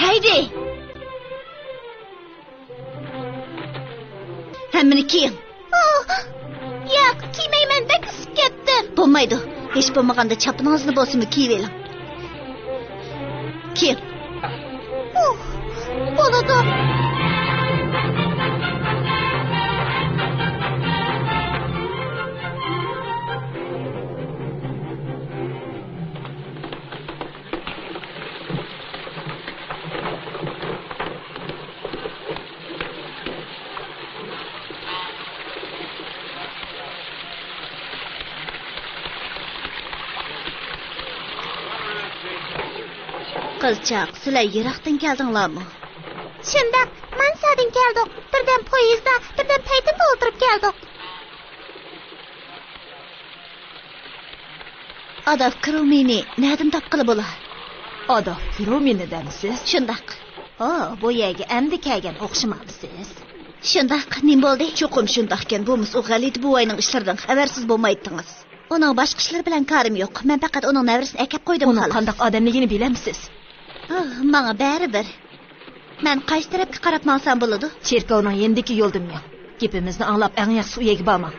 Haydi. Hammani kiying. Yo'q, kiymeyman, bek isib ketdim. Bo'lmaydi. Hech bo'lmaganda chapiningizni bosimi kiyib eling. Kiying. Bo'ladi. Qizchaq, sizlar yiroqdan keldinglarmi? Shundoq, Mansadan keldik. Birdan poyezdda, birdan paytida o'tirib keldik. Adaf Krumini nereden topqili bo'lar? Adaf Krumini demisiz? Shundoq. Bu yerga endi kelgan o'xshamamsiz. Shundoq, nima bo'ldi? Cho'qim shundoq ekan, bu mis G'alit buvayning ishlaridan xabarsiz bo'lmaydingiz. Uning boshqa ishlar bilan karim yo'q. Men faqat uning navrisini akab qo'ydim xolos. Uning qanday odamligini bilamsiz? Menga baribir. Men qaysi tarafga qarab mansam bo'ladi? Cherkovning yendiki yo'ldim men. Gapimizni anglab, eng yaxshi uyiga bormang.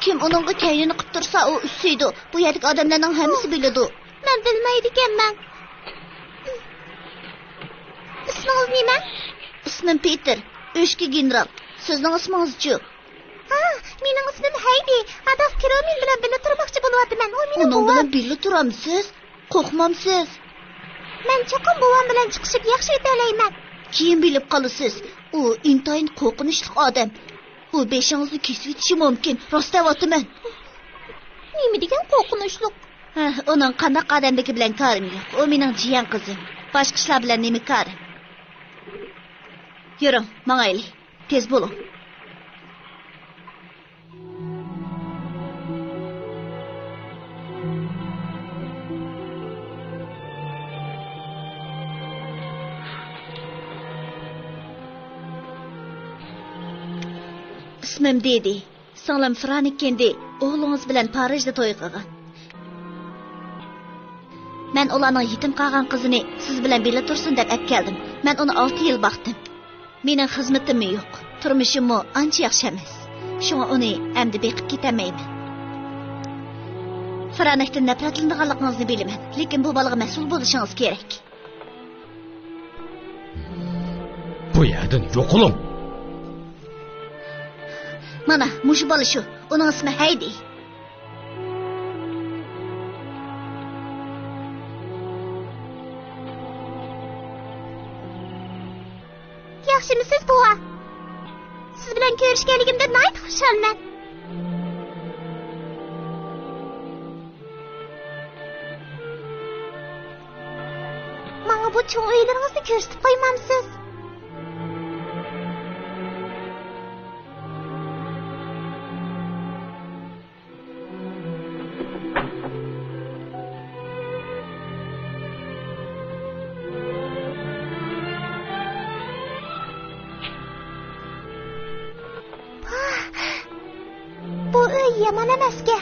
Kim onunla kendini kıptırsa o üssüydü. Bu yerdeki adamlarının hemisi bilirdi. Ben bilmeydiken ben. İsminiz neymen? İsmim Peter. Öşki general. Sizin isminiz çu. Mening ismim Heidi. Adaf Krumini bilan birga turmoqchi bo'lyapman. O mening Onun bilan birga turamsiz? Qo'rqmamsiz? Men cho'qim buvam bilan chiqishib yaxshi yetalayman. Keyin bilib qolasiz. U intayin qo'rqinchli odam. U beshingizni kesib o'tishi mumkin. Rostlayapman. Nima degan qo'rqinchli? Uning qanday odamligi bilan karim yo'q. U mening jiyan qizim. Boshqa ishlar bilan nima karim? Yuring, mangayli. Tez bo'ling. İsmim dedi. Singlim Franikkendi. O'g'lingiz bilan Parijda to'y qilgan. Men ularning yetim qolgan qizini siz bilan birga tursin deb olib keldim. Men uni 6 yil boqdim. Mening xizmatim yo'q. Turmushim ancha yaxshi emas. Shunga uni endi beqib ketamayman. Franikdan nafratlanganligingizni bilaman, lekin bu bolaga mas'ul bo'lishingiz kerak. Bu yerdan yo'qoling. Mana, mushu bola shu. Uning ismi Heidi. Yaxshimisiz buva? Siz bilan ko'rishganligimda nihoyat xursandman. Menga bu cho'ng uylaringizni ko'rsatib qo'ymamsiz? yomon emasga.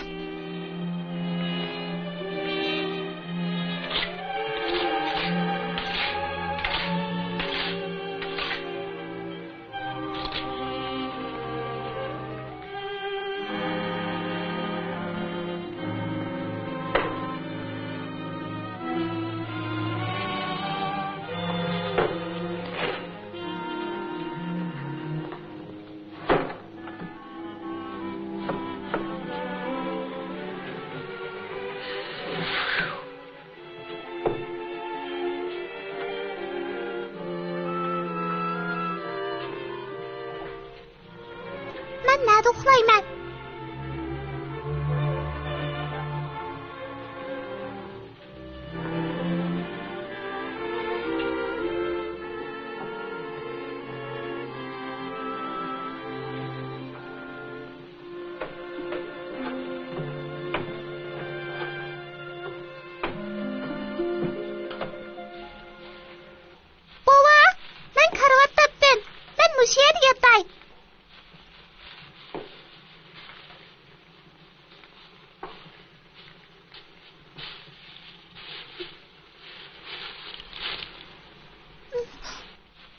Ben nerede uxlayman? Bova, ben karavat taptım. Ben muş yerde yatay.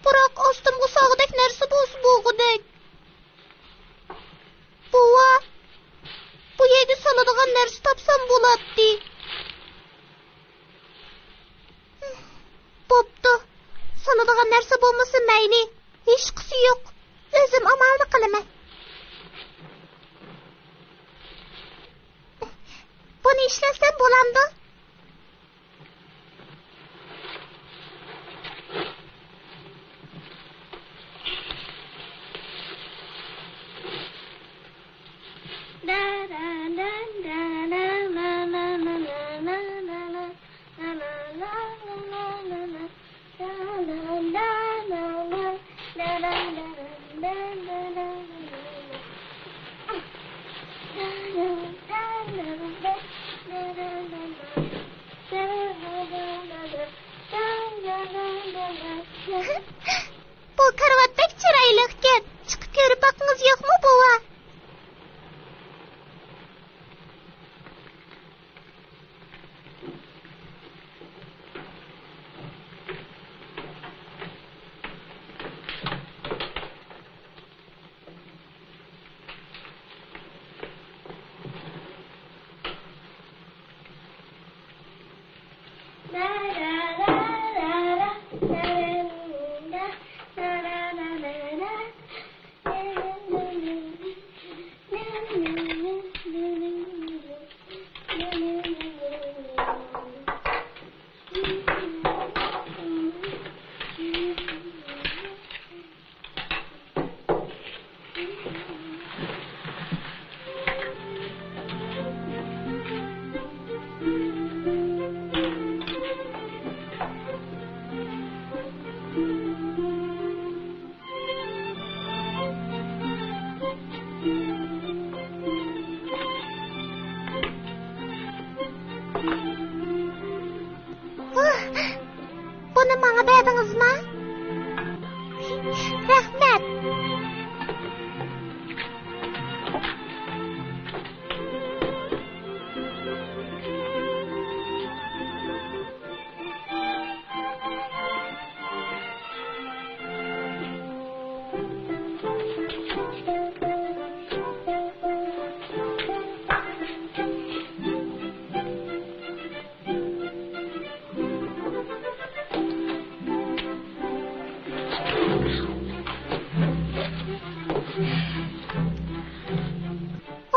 Bırak astım qusağıdek nersi bolsun boğudek. Bova, bu yedi saladığan nersi tapsam bolatdi. Boptu. Saladığan nersi bolmasın meyli. Hiç qısı yok. Özüm amalını qılaman. Bunu işlesem bolamdı. Bu karavat pek çıraylıkken. Çıkıp görüp bakınız yok mu bova? Bunu bana verdiniz mi? Rahmet.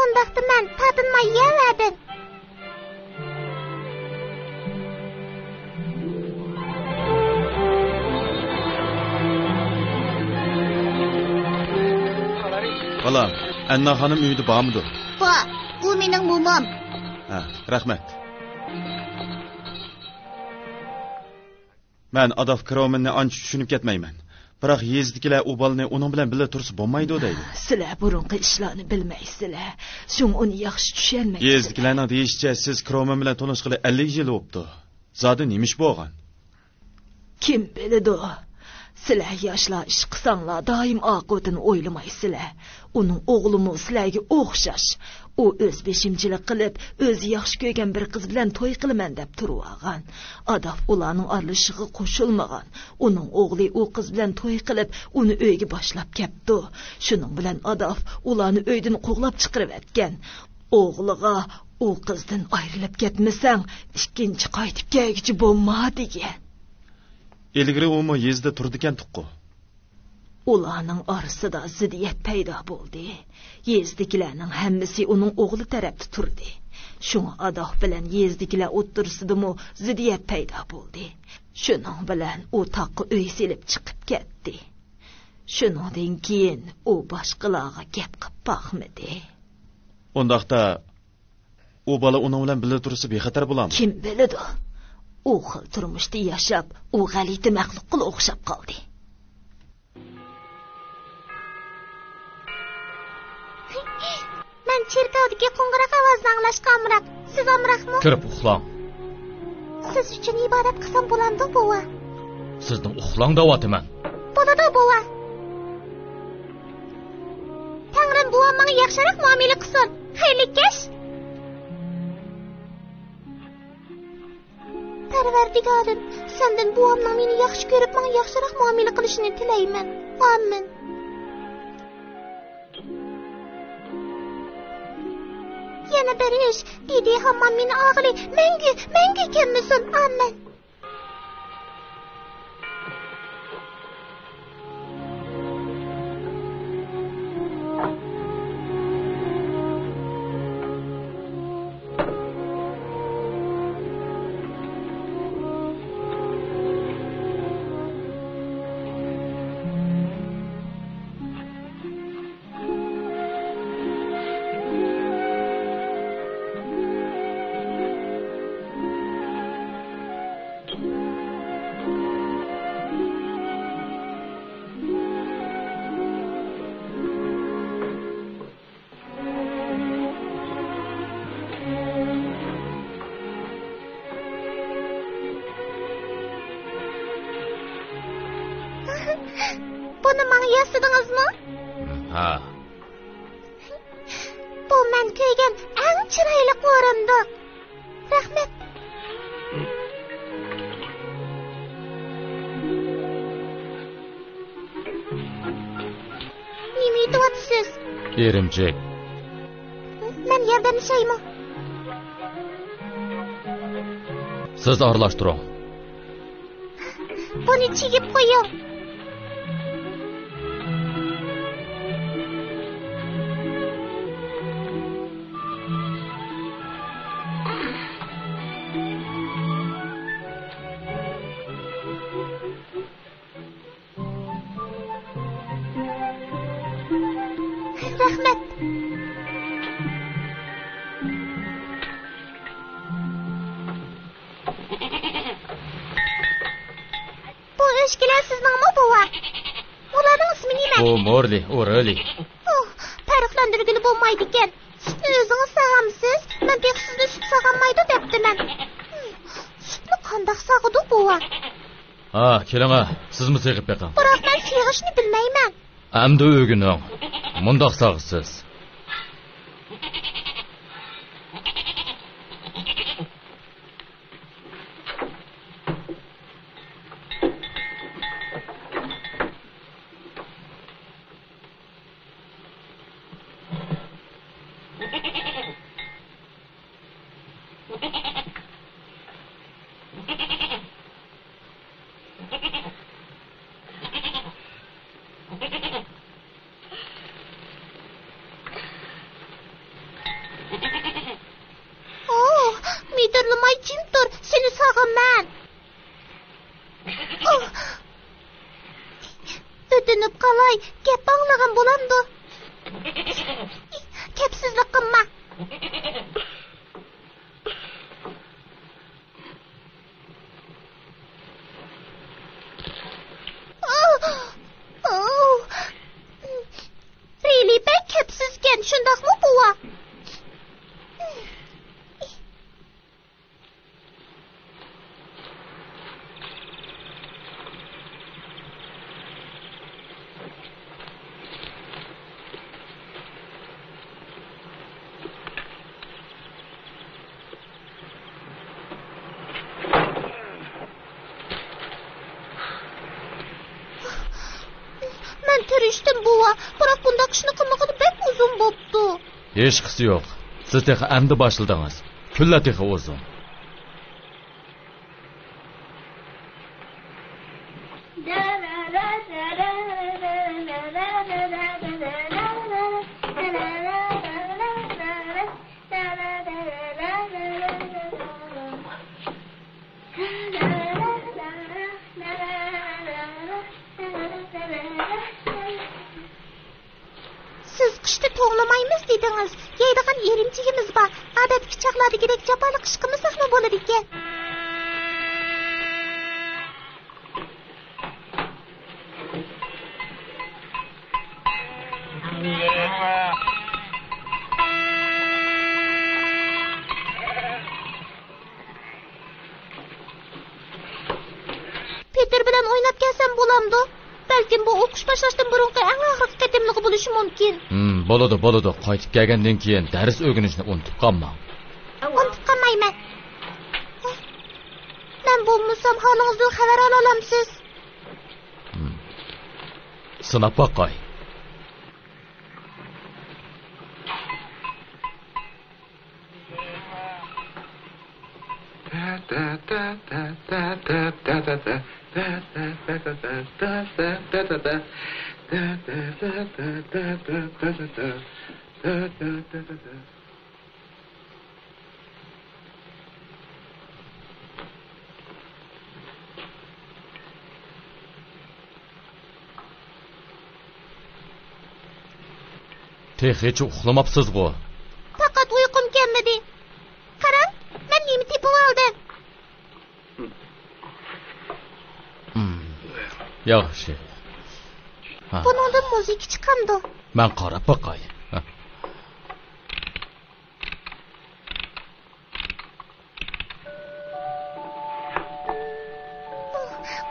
Ondaqda mən tadınma yemədim. Balam, Anna xanım uyda bormidi? Bor, bu mening mumam. Ha, rahmat. Men Adolf Kromenni ancha tushunib ketmayman. Biroq yezdikilar u bolani uning bilan birga tursa bo'lmaydi deydi. Sizlar burunqi ishlarni bilmaysizlar. So'ng uni yaxshi tushunmaysiz. Yezdikilarning deyishicha, siz Kromen bilan tanishg'ili 50 yil o'tdi. Zodi nimish bo'lgan? Kim biladi? Sizlar yoshlar ish qilsanglar doim oqibatini o'ylamaysizlar. Uning o'g'limi sizlarga o'xshash. u o'z beshimchilik qilib, o'zi yaxshi ko'rgan bir qiz bilan to'y qilaman deb turib olgan. Adaf ularning aralashig'iga qo'shilmagan. Uning o'g'li u qiz bilan to'y qilib, uni uyga boshlab ketdi. Shuning bilan Adaf ularni uydan qo'g'lab chiqarib etgan. O'g'liga u qizdan ayrilib ketmasang, ikkinchi qaytib kelgichi bo'lma degan. Ilgari u yezda turdikan tuqqu. Ularning orasida ziddiyat paydo bo'ldi. Yezdikilarning hammasi uning o'g'li tarafda turdi. Shunga Adoh bilan yezdikilar o'ttirsidimi ziddiyat paydo bo'ldi. Shuning bilan u taqqa uy silib chiqib ketdi. Shuningdan keyin u boshqalarga gap qilib boqmadi. Undaqda u bola uning bilan birga tursa bexatar bo'ladimi? Kim biladi? U xil turmushda yashab, u g'alati maxluqqa o'xshab qoldi. Men cherkovdagi qo'ng'iroq ovozini anglashga amroq. Siz amroqmi? Kirib uxlang. Siz uchun ibodat qilsam bo'lamdi, bova? Sizning uxlang deyapman. Bo'ladi, bova. Tangrim buvam menga yaxshiroq muomala qilsin. Xayrli kech. Parvardigorim, sendan buvamning meni yaxshi ko'rib, menga yaxshiroq muomala qilishini tilayman. Amin. Yana bir ish, dedi hamma meni og'li, menga kelmasin. Amin. Buni menga yasadingizmi? Ha. Bu men ko'rgan eng chiroyli o'rindiq. Rahmat. Nima aytyapsiz? Erimjek. Men yordamlashaymi? Siz aralashtiring. Buni chigib qo'ying. Rahmat. Bu eshkilar sizningmi, bova? Ularning ismi nima? Bu Morli, O'rali. Farqlantirgili bo'lmaydi ekan. Sutni o'zingiz sog'amsiz? Men pek sizni sut sog'amaydi debdiman. Sutni qandoq sog'idi, bova? Ha, keling, sizmi seg'ib beqing. Biroq men seg'ishni bilmayman. Amdi o'gining. Mundoq sog'siz. Midirlamay jim tur, seni sog'aman. O'tinib qalay, gap anglagan bo'lamdi. Kapsizlik qilma. Really bad kapsizken, shundaqmi buva? Biroq bundaq ishni qilmagani bek uzun bo'pti. Hech qisi yo'q. Siz texa endi boshladingiz. Kunlar texa uzun. Siz qishda to'g'lamaymiz dedingiz. Yeydigan erinchigimiz bor. Odatki chaqladagidek jaboli qish qilmasaqmi bo'ladi ekan. Peter bilan o'ynab kelsam bo'lamdi. Balkim bu o'qish boshlashdan burungi eng oxirgi qatimligi bo'lishi mumkin. Bo'ladi. Qaytib kelgandan keyin dars o'rganishni unutib qolmang. Unutib qolmayman. Men bo'lmasam holingizdan xabar ola olamsiz. Sinab boqay. Hiç uxlamabsizg'u. Faqat uyqum kelmadi. Qarang, men nima tepib oldim. Yaxshi. Buningdan muzika chiqamdi. Men qarab boqay.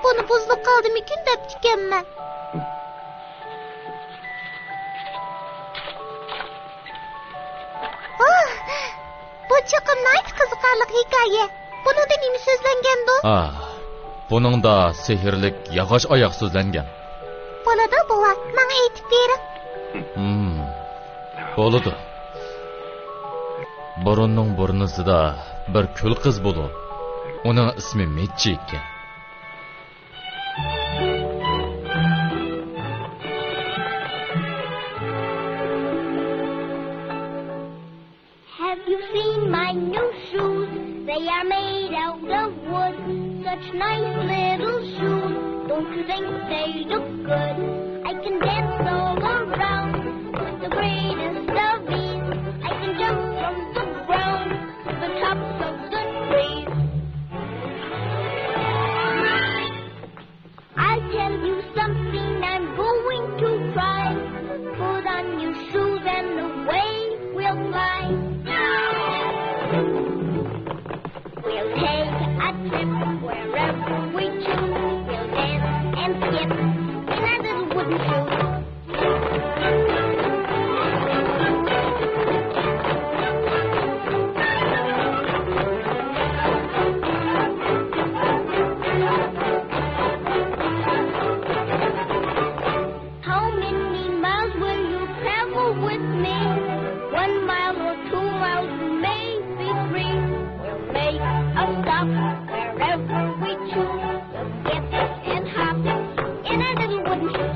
Buni buzib qoldimikin deb ekanman. Bu chiqimnayt qiziqarli hikoya. Buningda nima so'zlangandi? Buningda sehrlik yog'och oyoq so'zlangan. Bo'ladi buva, menga aytib bering. Bo'ladi. Burunning burnusida bir kul qiz bo'lib, uning ismi Metchi ekan. Have you seen my new shoes? They are made out of wood. Such nice little shoes. Don't you think they look good? I can dance all around with the greatest of ease. I can jump from the ground to the tops of the trees. I'll tell you something I'm going to try. Put on your shoes and away we'll fly. We'll take a trip wherever we choose. We'll dance and skip in our little wooden shoes. How many miles will you travel with me? 1 mile or 2 miles, maybe 3. We'll make a stop wherever we choose. We'll skip and hop in our little wooden shoes.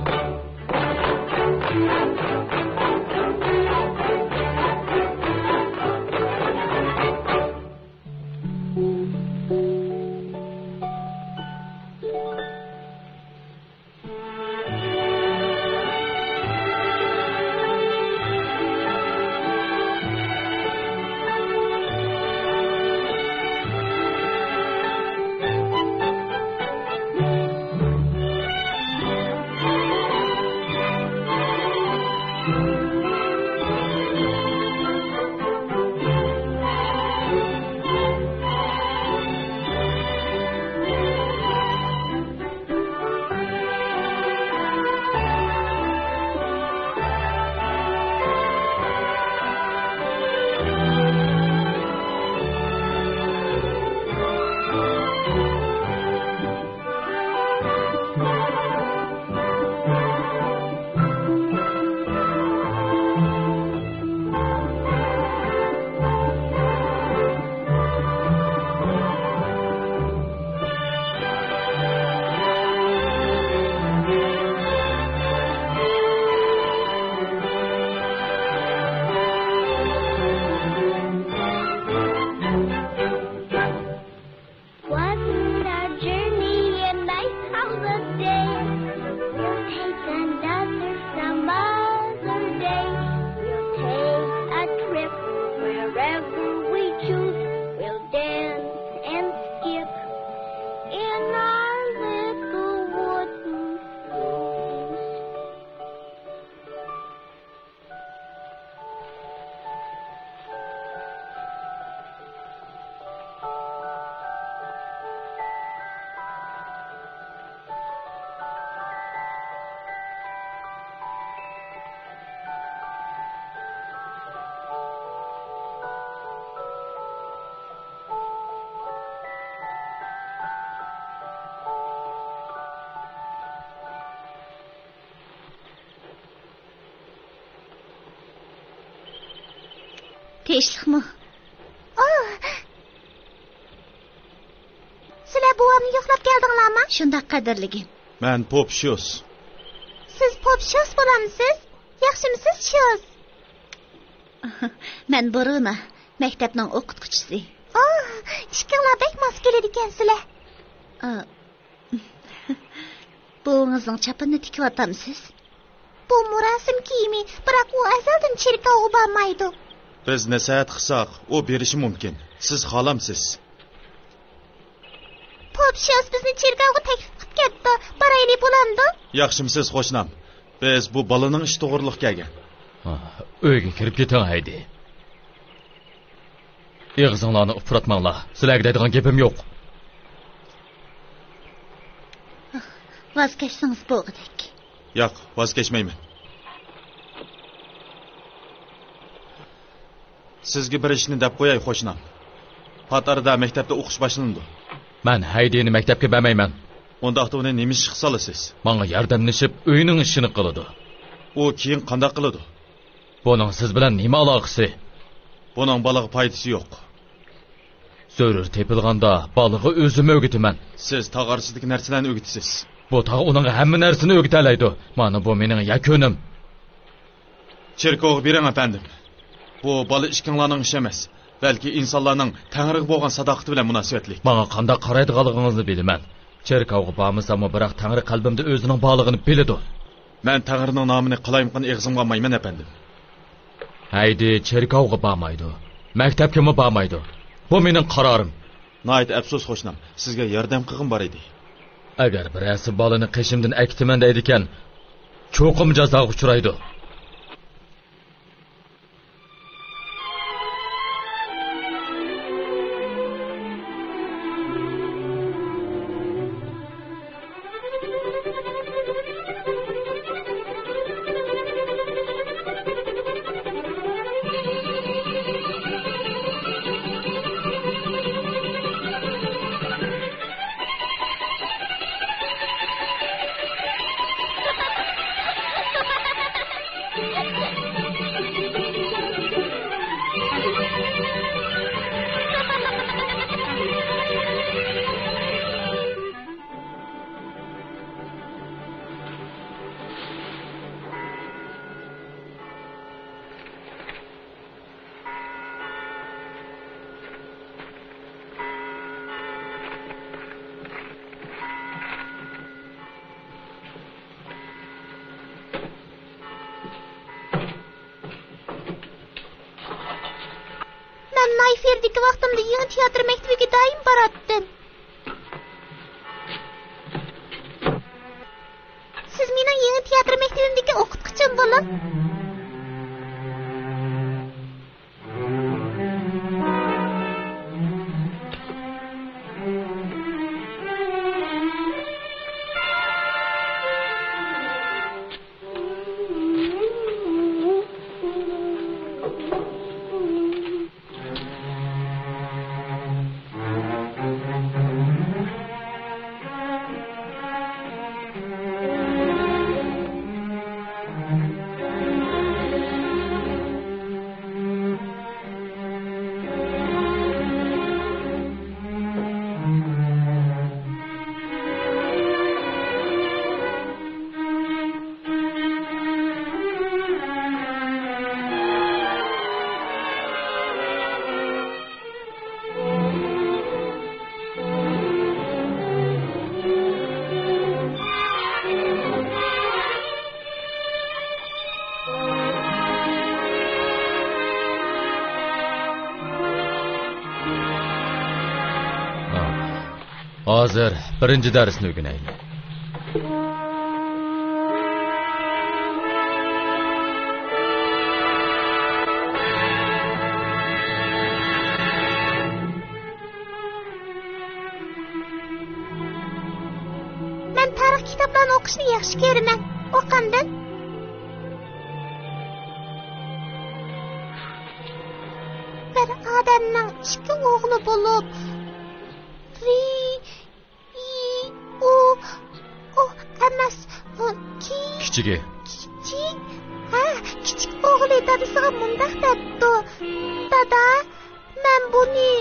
Teşlikmi? Sizlar buvamni yo'qlab keldinglarmi? Shundoq qadrligim. Men Popshios. Siz Popshios bo'lamisiz? Yaxshimisiz, Shios? Men Boruna, maktabning o'qituvchisi. Ishqinglar bek mos keladi ekansizlar. Buvingizning chapini tikyaptamsiz? Bu murosim kiyimi, biroq u azaldan cherkovga bormaydi. Biz nasihat qilsak, u berishi mumkin. Siz xohlamsiz? Popshios bizni cherkovga taklif qilib ketdi. Boraylik bo'lamdi? Yaxshimisiz, qo'shnam? Biz bu bolaning ishi to'g'riliq kelgan. Uyga kirib keting haydi. Ig'zinglarni ufratmanglar. Sizlarga deydigan gapim yo'q. Vaz kechsangiz bo'g'idek. Yo'q, vaz kechmayman. Sizga bir ishni deb qo'yay, qo'shnam. Patarda maktabda o'qish boshlandi. Men haydini maktabga bermayman. Undaqda uni nima ish qilsa olasiz? Menga yordamlashib, uyning ishini qiladi. U keyin qanday qiladi? Buning siz bilan nima aloqasi? Buning balaga foydasi yo'q. Zo'rur tepilganda balig'i o'zim o'gitaman. Siz tog'arsidagi narsalarni o'gitasiz. Bu tog' uning hamma narsani o'gitalaydi. Mana bu mening yakunim. Cherkovga bering efendim. Bu bola ishkinglarning ishi emas, balki insonlarning Tangriga bo'lgan sadoqati bilan munosabatlik. Menga qanday qaraydiganligingizni bilaman. Cherkovga bormasam, biroq Tangri qalbimda o'zining borlig'ini biladi. Men Tangrining nomini qalayimqin eg'zimga olmayman efendim. Haydi cherkovga bormaydi. Maktabga mi bormaydi. Bu mening qarorim. Nayt afsus qo'shnam, sizga yordam qilg'im bor edi. Agar birasi bolani qishimdan aktiman deydi ekan, cho'qim jazoga uchraydi. Nayferdagi vaqtimda yangi teatr maktabiga doim boratdim. Siz mening yangi teatr maktabimdagi o'qituvchim bo'ling. Hozir birinchi darsni o'rganaylik. Men tarix kitoblarini o'qishni yaxshi ko'raman. O'qandan bir odamning ikki o'g'li bo'lib, emas, kichigi. kichik o'g'li Öyle dadısıga mundaq depdi. Dada, men buni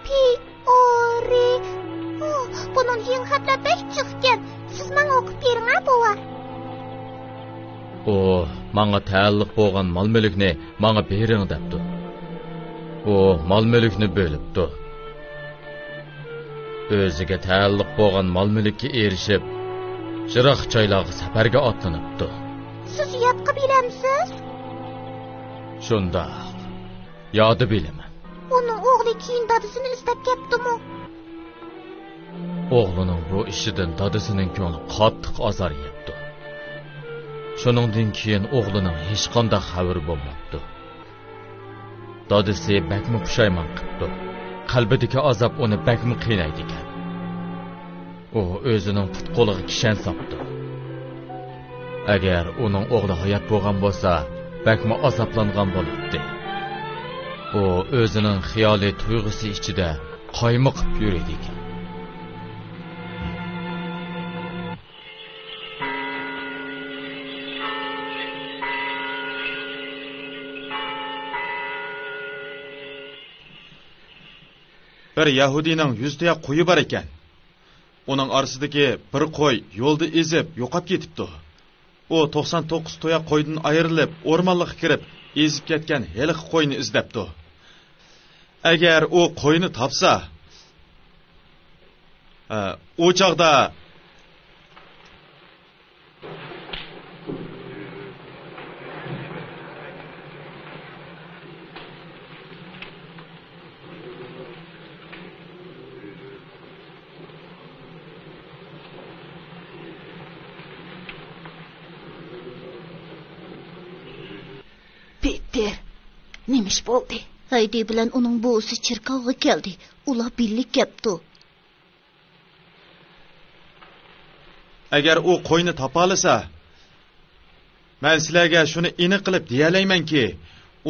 P.O.R. Bunun yeni hatlar bek çıqqan. Siz men okup beriңa bova. O, manga taalluq bo'lgan mol-mulkni manga bering debdi. O, mol-mulkni bölüpdi. O'ziga taalluq bo'lgan mol-mulkka erishib, jiroq joylarga safarga otlanibdi. Siz yotqa bilemsiz? Shundoq. Yodi bilaman. Onun o'g'li keyin dadasini istab ketdimi? O'g'lining bu ishidan dadasining ko'ngli qattiq azor yebdi. Shuningdan keyin o'g'lining hech qanday xabari bo'lmabdi. Dadasi bakmi pushaymon qildi. Qalbidagi azob uni bakmi qiynaydi ekan. U o'zining put-qo'liga kishan sopdi. Agar uning o'g'li hayot bo'lgan bo'lsa, bakmi azoblangan bo'lardi. U o'zining xiyoliy tuyg'usi ichida qaymoqib yuradi ekan. Bir Yahudining 100 ta qo'yi bor ekan. Uning orasidagi bir qo'y yo'lda ezib yo'qab ketibdi. U 99 to'ya qo'ydan ayrilib, o'rmonlikka kirib, ezib ketgan heliq qo'yni izlabdi. Agar u qo'yni topsa, o chaqda Peter, nemish bo'ldi? Haydi bilan uning buvisi chirkovga keldi. Ular birlik ketdi. Agar u qo'yni topa olsa, men sizlarga shuni aniq qilib deyalaymanki,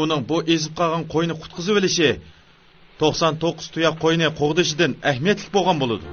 uning bu ezib qolgan qo'yni qutqizib olishi 99 tuya qo'yni qo'g'dishidan ahamiyatli bo'lgan bo'ladi.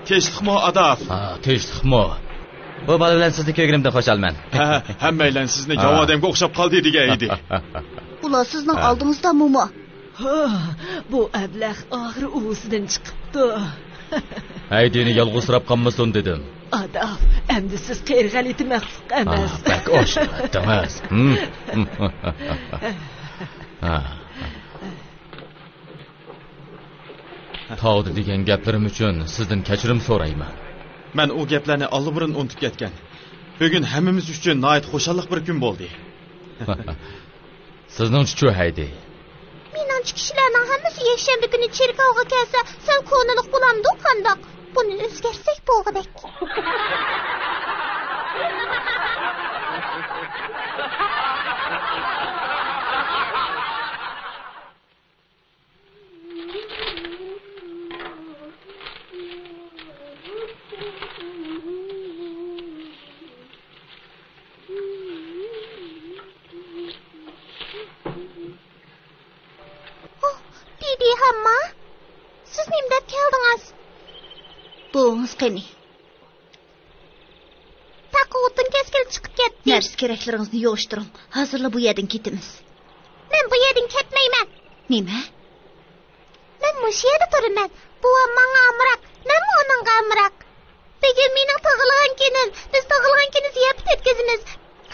Tinchlikmi Adaf? Ha, tinchlikmi? Bu bola bilan sizni ko'nglimda xo'shalman. Hammaylar sizni javodamga o'xshab qoldi degan edi. Ular sizning oldingizdami? Bu ablah og'ir uvusidan chiqibdi. Haydini yolg'izrab qolmasin dedim. Adaf, endi siz qirg'aliti maxluq emas. Bak o'shatdingiz. Tog'di degan gaplarim uchun sizdan kechirim so'rayman. Men u gaplarni allburun unutib ketgan. Bugun hammamiz uchun nihoyat xo'shallik bir kun bo'ldi. Sizning-chi haydi? Meningcha kishilarning hammasi yakshanba kuni cherkovga kelsa, sen ko'ngilliq bo'lamdi qandoq? Buni o'zgarsak bo'lg'idek. Hamma, siz nimdeb keldingiz? Buğunuz qani? Taquvutdan keskil chiqib ketdi. Narsa kerakliringizni yig'ishtiring. Hozirla bu yerdan ketamiz. Men bu yerdan ketmayman. Nima? Men mush yerda turaman. Buvam menga amroq, men onunga amroq. Bugun mening tug'ilgan kunim. Biz tug'ilgan kunni ziyofat o'tkazamiz.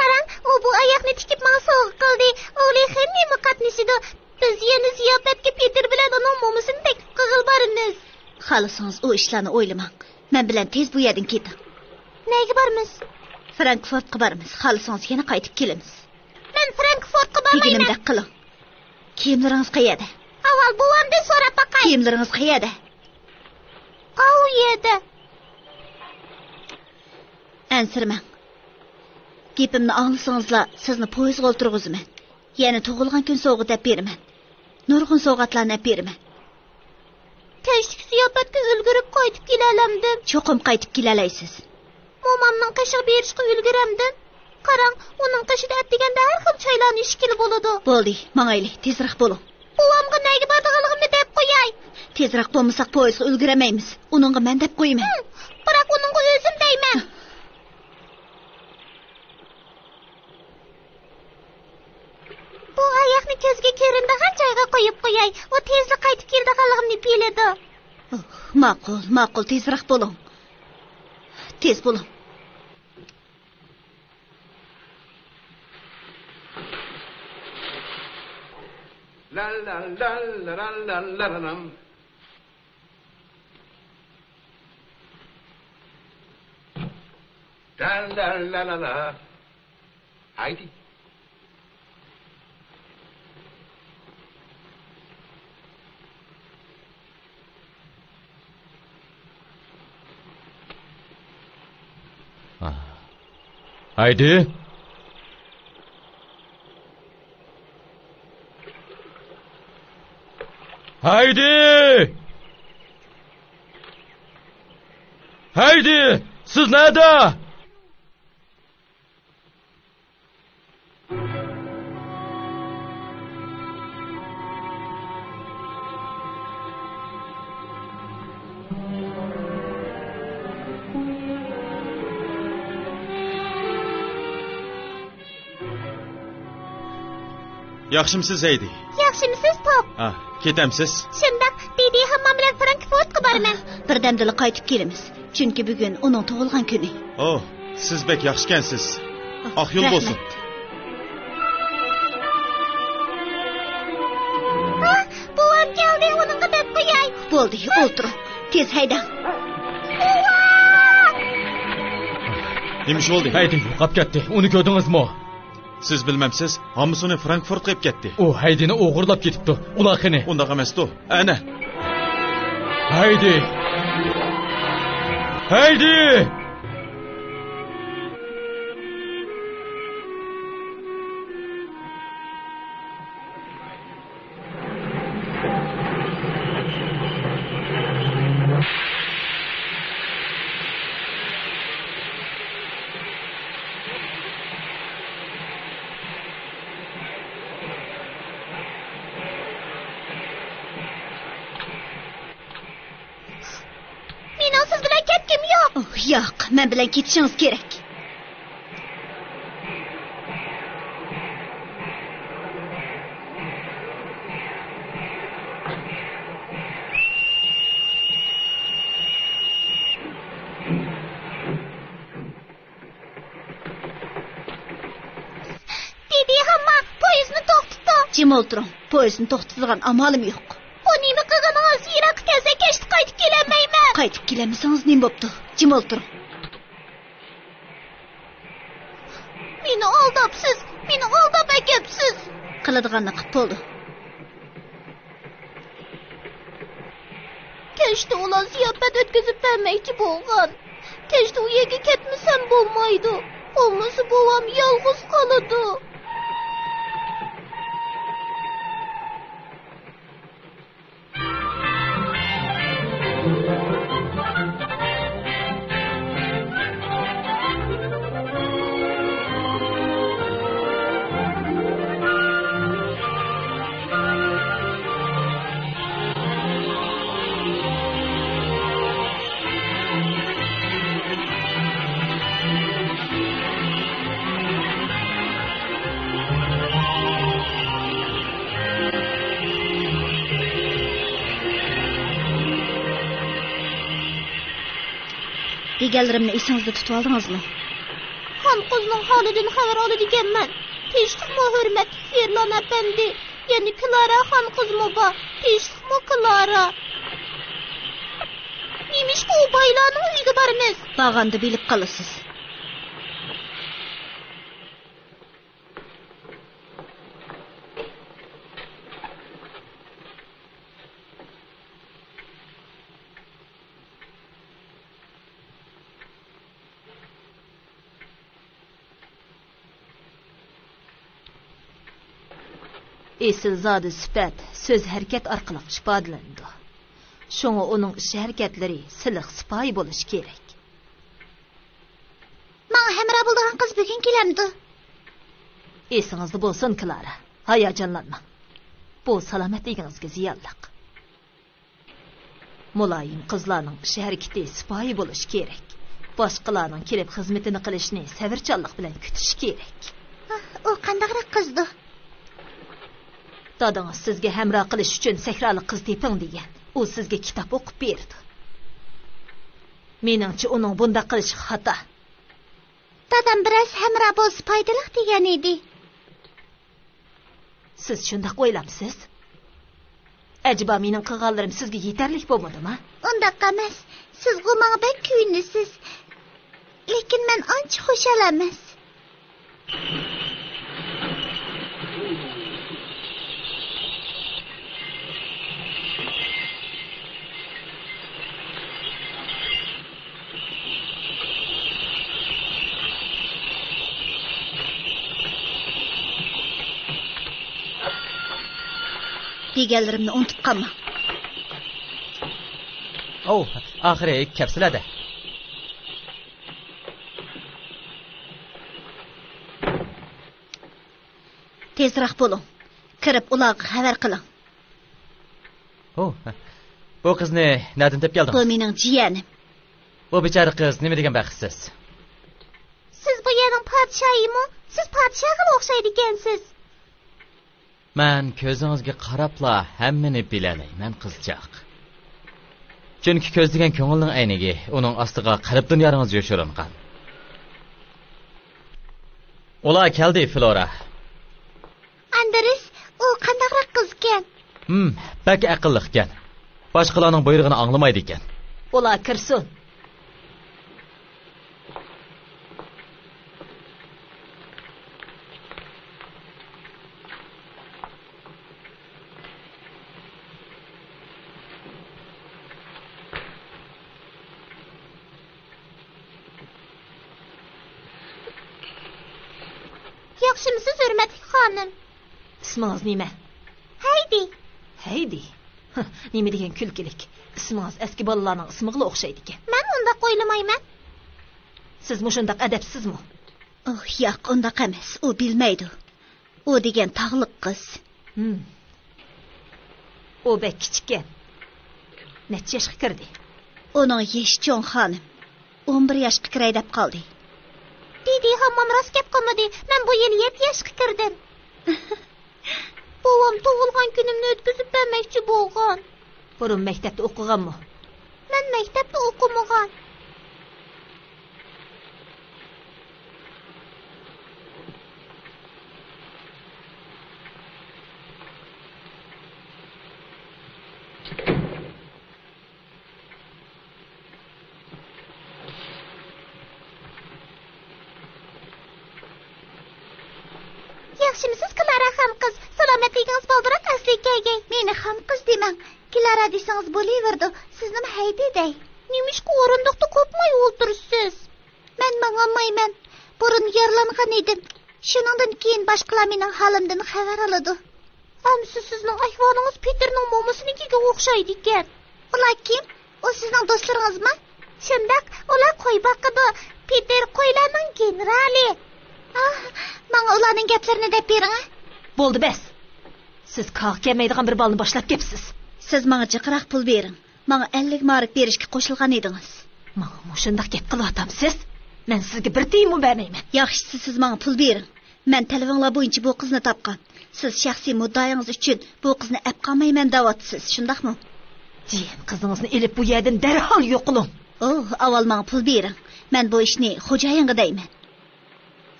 Qarang, u bu oyoqni tikib menga sovg'a qildi. O'g'li hamma qatnashidi. Biz yana ziyofatga Peter bilan uning mo'misini taklif qilib boramiz. Xohlasangiz u ishlarni o'ylamang. Men bilan tez bu yerdan keting. Nega bormiz? Frankfurtga boramiz. Xohlasangiz yana qaytib kelamiz. Men Frankfurtga bormayman. Deganimdek qiling. Kiyimlaringiz qayerda? Avval buvamdan so'rab boqay. Kiyimlaringiz qayerda? Qav yerda. Ansirmang. Gapimni anglasangizlar, sizni poyezdga o'tirg'izaman. Yana tug'ilgan kun sovg'a deb beraman. Nurg'un sovg'atlarni beraman. Kechki ziyofatga ulgurib qaytib kelalamdim. Cho'qim qaytib kelalaysiz. Momamning qishga berishga ulguramdim. Qarang, uning qishida atdiganda har xil choylarni ishkili bo'ladi. Bo'ldi, mangayli, tezroq bo'ling. Buvamga nega bordig'ligimni deb qo'yay. Tezroq bo'lmasak poyezdga ulguramaymiz. Uningga men deb qo'yman. Biroq uningga o'zim deyman. Bu oyoqni ko'zga ko'rindigan joyga qo'yib qo'yay. U tezlik qaytib keldiganligimni biladi. Ma'qul, tezroq bo'ling. Tez bo'ling. La la la la la la la la. La la la la la. Haydi. Haydi. Haydi! Haydi! Siz nerede? Yaxshimisiz Haydi? Yaxshimisiz, Pop? Ketamsiz? Shundoq, Didi hammam bilan Frankfurtga boraman. Birdamdala qaytib kelamiz. Chunki bugun uning tug'ilgan kuni. Siz bek yaxshikansiz. Oq yo'l bo'lsin. Buvam keldi, uningga deb qo'yay. Bo'ldi, o'tiring. Tez haydang. Nima ish bo'ldi? Haydi, yo'qab ketdi. Uni ko'rdingizmi? Siz bilmamsiz, hammasini Frankfurtga olib ketdi. U Haydini o'g'irlab ketibdi. Ular qani? Undaq emas-ku. Ana. Haydi! Haydi! Siz bilan ketkim yo'q. Yo'q, men bilan ketishingiz kerak. Didi hamma poyezdni to'xtatdi. Jim o'tiring. Poyezdni to'xtatadigan amalim yo'q. Bu nima qilganingiz? Yiroq kelsa kechdi qaytib kelamayman. Qaytib kelamisangiz nima bo'pti? Jim o'tiring. Meni aldabsiz, meni aldab akapsiz. Qiladiganni qilib bo'ldi. Kechdi ular ziyofat o'tkazib bermoqchi bo'lgan. Kechdi u yerga ketmasam bo'lmaydi. Olmasa buvam yolg'iz qoladi. Deganlarimni esingizda tutib oldingizmi? Xon qizning holidan xabar oladiganman. Tinchlikmi hurmatli Ferlon apandi? Ya'ni Klara xon qizmi bor? Tinchlikmi Klara? Nimishki u baylarning uyiga boramiz? Bag'anda bilib qolasiz. Esil zodi sifat söz hərəkət orqali ifadelanadi. Şoňa onun iş hərəkətləri siliq sipoy bo'lishi kerak. Maňa hemra bolgan qiz bugün kelemdi. Esingizde bolsun Klara, hayajanlanma. Bu salomatligingizga ziyonliq. Muloyim qizlarning ish harakati sipoy bo'lishi kerak. Boshqalarning kelib xizmatini qilishni savirchanlik bilan kutish kerak. O qandaqroq qizdi? Dadingiz sizga hamroh qilish uchun sahroli qiz teping degan. U sizga kitob o'qib berdi. Meningcha uning bunda qilishi xato. Dadam biroz hamroh bo'lsa foydali degan edi. Siz shunday o'ylamsiz? Acaba mening qilganlarim sizga yetarli bo'lmadimi? Undaq emas. Siz menga bek kuyinisiz. Lekin men ancha xushal emas. Deganlarimni unutib qolma. Oxiri kapsiladi. Tezroq bo'ling. Kirib ularga xabar qiling. Bu qizni nadan topib keldingiz? Bu mening jiyanim. Bu bechora qiz nima degan baxtsiz? Siz bu yerning podshoyimi? Siz podshoga o'xshaydi ekansiz. Men ko'zingizga qarabla hammani bilalayman qizchaq. Chunki ko'z degan ko'ngilning aynigi uning ostiga qarab dunyoningiz yoshiringan. Ular keldi Flora. Andres, u qandaqroq qiz ekan? Bak aqlli ekan. Boshqalarning buyrug'ini anglamaydi ekan. Ular kirsin. Yaxshimisiz, hurmatli xonim? İsmingiz nima? Haydi. Haydi. Nima degan kulkilik. İsmingiz eski bolalarning ismiga o'xshaydi ekan. Men undaq o'ylamayman. Siz mushundaq adabsizmi? Yo'q, undaq emas. U bilmaydi. U degan tog'liq qiz. O bek kichikkan. Necha yoshga kirdi? Uning yeshi cho'ng xonim. 11 yoshga kiray deb qoldi. Dedi, hammam rost gap qilmadi. Men bu yil 7 yoshga kirdim. Bolam tug'ilgan kunimni o'tkazib bermoqchi bo'lgan. Burun maktabda o'qiganmi? Men maktabda o'qimagan. Yaxshimisiz, Klara ham qiz? Salomatligingiz boldiroq asliga kelgan. Meni ham qiz demang. Klara desangiz bo'laverdi. Siz nima haydi dey? Nimishki o'rindiqda ko'pmay o'ltirsiz? Men mang'olmayman. Burun yaralangan edim. Shuningdan keyin boshqalar mening holimdan xabar oladi. Ammo sizning ahvolingiz Peterning momasinikiga o'xshaydi ekan. Ular kim? O sizning do'stlaringizmi? Shundoq, ular qo'y boqadi. Peter qo'ylarning generali. Menga ularning gaplarini deb bering. Bo'ldi bas. Siz qoq kelmaydigan bir balni boshlab kelibsiz. Siz menga jiqroq pul bering. Menga 50 mark berishga qo'shilgan edingiz. Menga shunday gap qilyapsiz. Men sizga bir tiyinmi bermayman. Yaxshisi siz menga pul bering. Men telefonlar bo'yicha bu qizni topgan. Siz shaxsiy muddaoyingiz uchun bu qizni ap qolmayman deyapsiz, shundaqmi? Jiyan qizingizni elib bu yerdan darhol yo'qiling. Avval menga pul bering. Men bu ishni xo'jayinga deyman.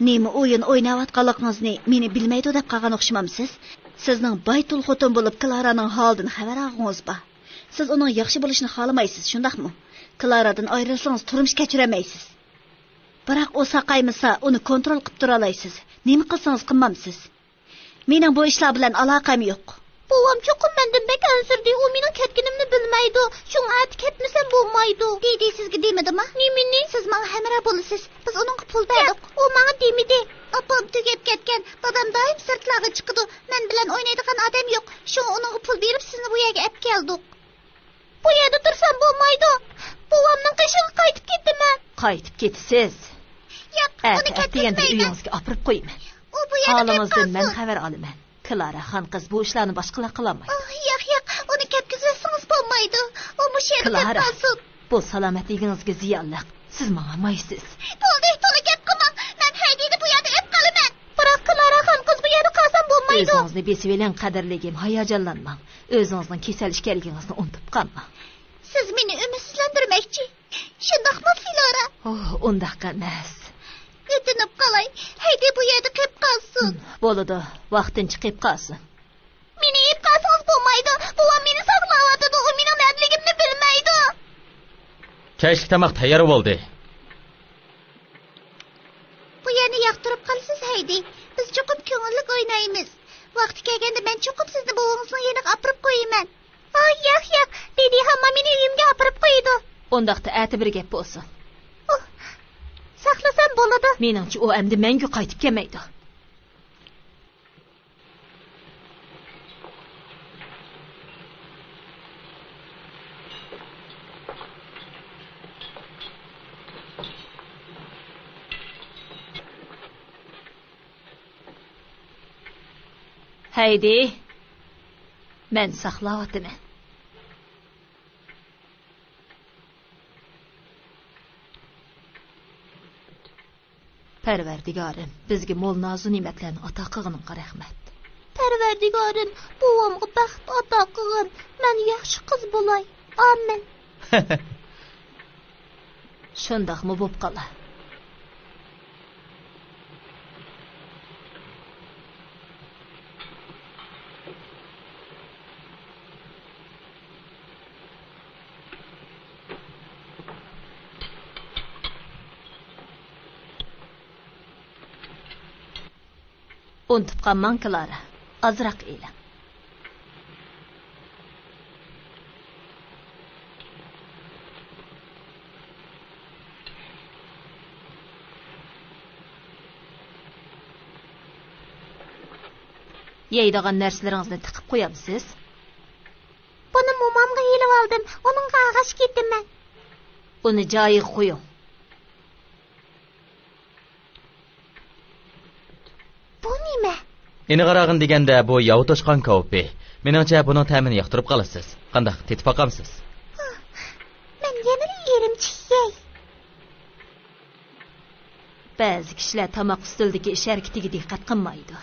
Nima o'yin o'ynayotganligingizni meni bilmaydi deb qolgan o'xshamamsiz? Sizning baytul xotin bo'lib Klaraning holidan xabar olgangiz bor. Siz uning yaxshi bo'lishini xohlamaysiz, shundaqmi? Klaradan ayrilsangiz turmush kechiramaysiz. Biroq o saqaymasa, uni kontrol qilib tura olasiz. Nima qilsangiz qilmamsiz. Mening bu ishlar bilan aloqam yo'q. Buvam cho'qim mendan bek ansirdi. U mening ketganimni bilmaydi. Shunga at ketmasam bo'lmaydi. Deydi sizga demadimi? Nimini? Siz menga hamra bo'lasiz. Biz uning pul berdik. U menga demidi. Opam tugab ketgan. Dadam doim sirtlarga chiqdi. Men bilan o'ynaydigan odam yo'q. Shunga uning pul berib sizni bu yerga olib keldik. Bu yerda tursam bo'lmaydi. Buvamning qishig'i qaytib ketdiman. Qaytib ketasiz. Yo'q, uni ketganda uyingizga olib qo'yman. U bu yerda Holimizdan men xabar olaman. Klara xon qiz bu ishlarni boshqalar qilolmaydi. Yo'q, uni ketkizsangiz bo'lmaydi. U bu yerda qolsin. Bu salomatligingizga ziyonli. Siz menga maysiz. Bo'ldi, to'la gap qilmang. Men haydaydi bu yerda olib qolaman. Biroq Klara xon qiz bu yerda qolsam bo'lmaydi. O'zingizni besivelang qadrligim, hayajonlanmang. O'zingizning kasal ishkanligingizni unutib qolmang. Siz meni umidsizlantirmoqchi. Shundaqmi, Klara? Undaq emas. Yetinib qolay. Haydi bu yerda qolib qolsin. Bo'ladi, vaqtin chiqib qolsin. Meni yeb qolsangiz bo'lmaydi. Buvam meni saqlayotdi. U mening nerligimni bilmaydi. Kechki tomoq tayyor bo'ldi. Bu yerni yoqtirib qolsiz, Haydi. Biz cho'qib ko'ngillik o'ynaymiz. Vaqti kelganda men cho'qib sizni buvingizning yoniga olib qo'yaman. Yo'q. Dedi hamma meni uyimga olib qo'ydi. Undaqda ati bir gap bo'lsin. Saqlasam bo'ladi. Meningcha u endi menga qaytib kelmaydi. Haydi. Men saqlayapman. Parvardigorim, bizga mo'l nozu ne'matlarni ato qilganingga rahmat. Parvardigorim, buvamga baxt ato qilgin. Men yaxshi qiz bo'lay. Amin. Shundaqmi bo'p qolar. Unutib qolmang, Klara. Azroq e'lam. Yeydigan narsalaringizni tiqib qo'yamsiz? Buni momamga yelib oldim. Uning qag'ash ketdiman. Uni joyiga qo'ying. Ini qarag'in deganda bu yovi toshqon ko'pi. Meningcha buni ta'mini yoqtirib qolasiz. Qanday tetib boqamsiz? Men yana yerim chiyay. Ba'zi kishilar tomoq ustidagi ish harakatiga diqqat qilmaydi.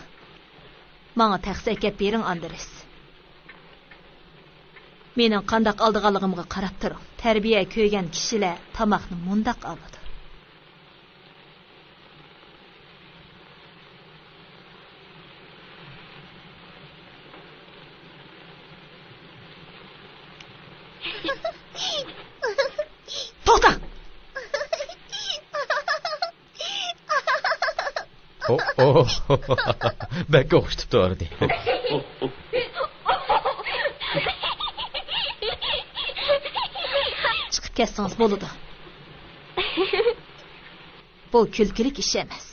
Menga taqsakab bering, Andres. Mening qanday oldiganligimga qarab turing. Tarbiya ko'rgan kishilar tomoqni mundaq oladi. To'xta! Bekka o'xshitib turdi. Chiqib ketsangiz bo'ladi. Bu kulkilik ish emas.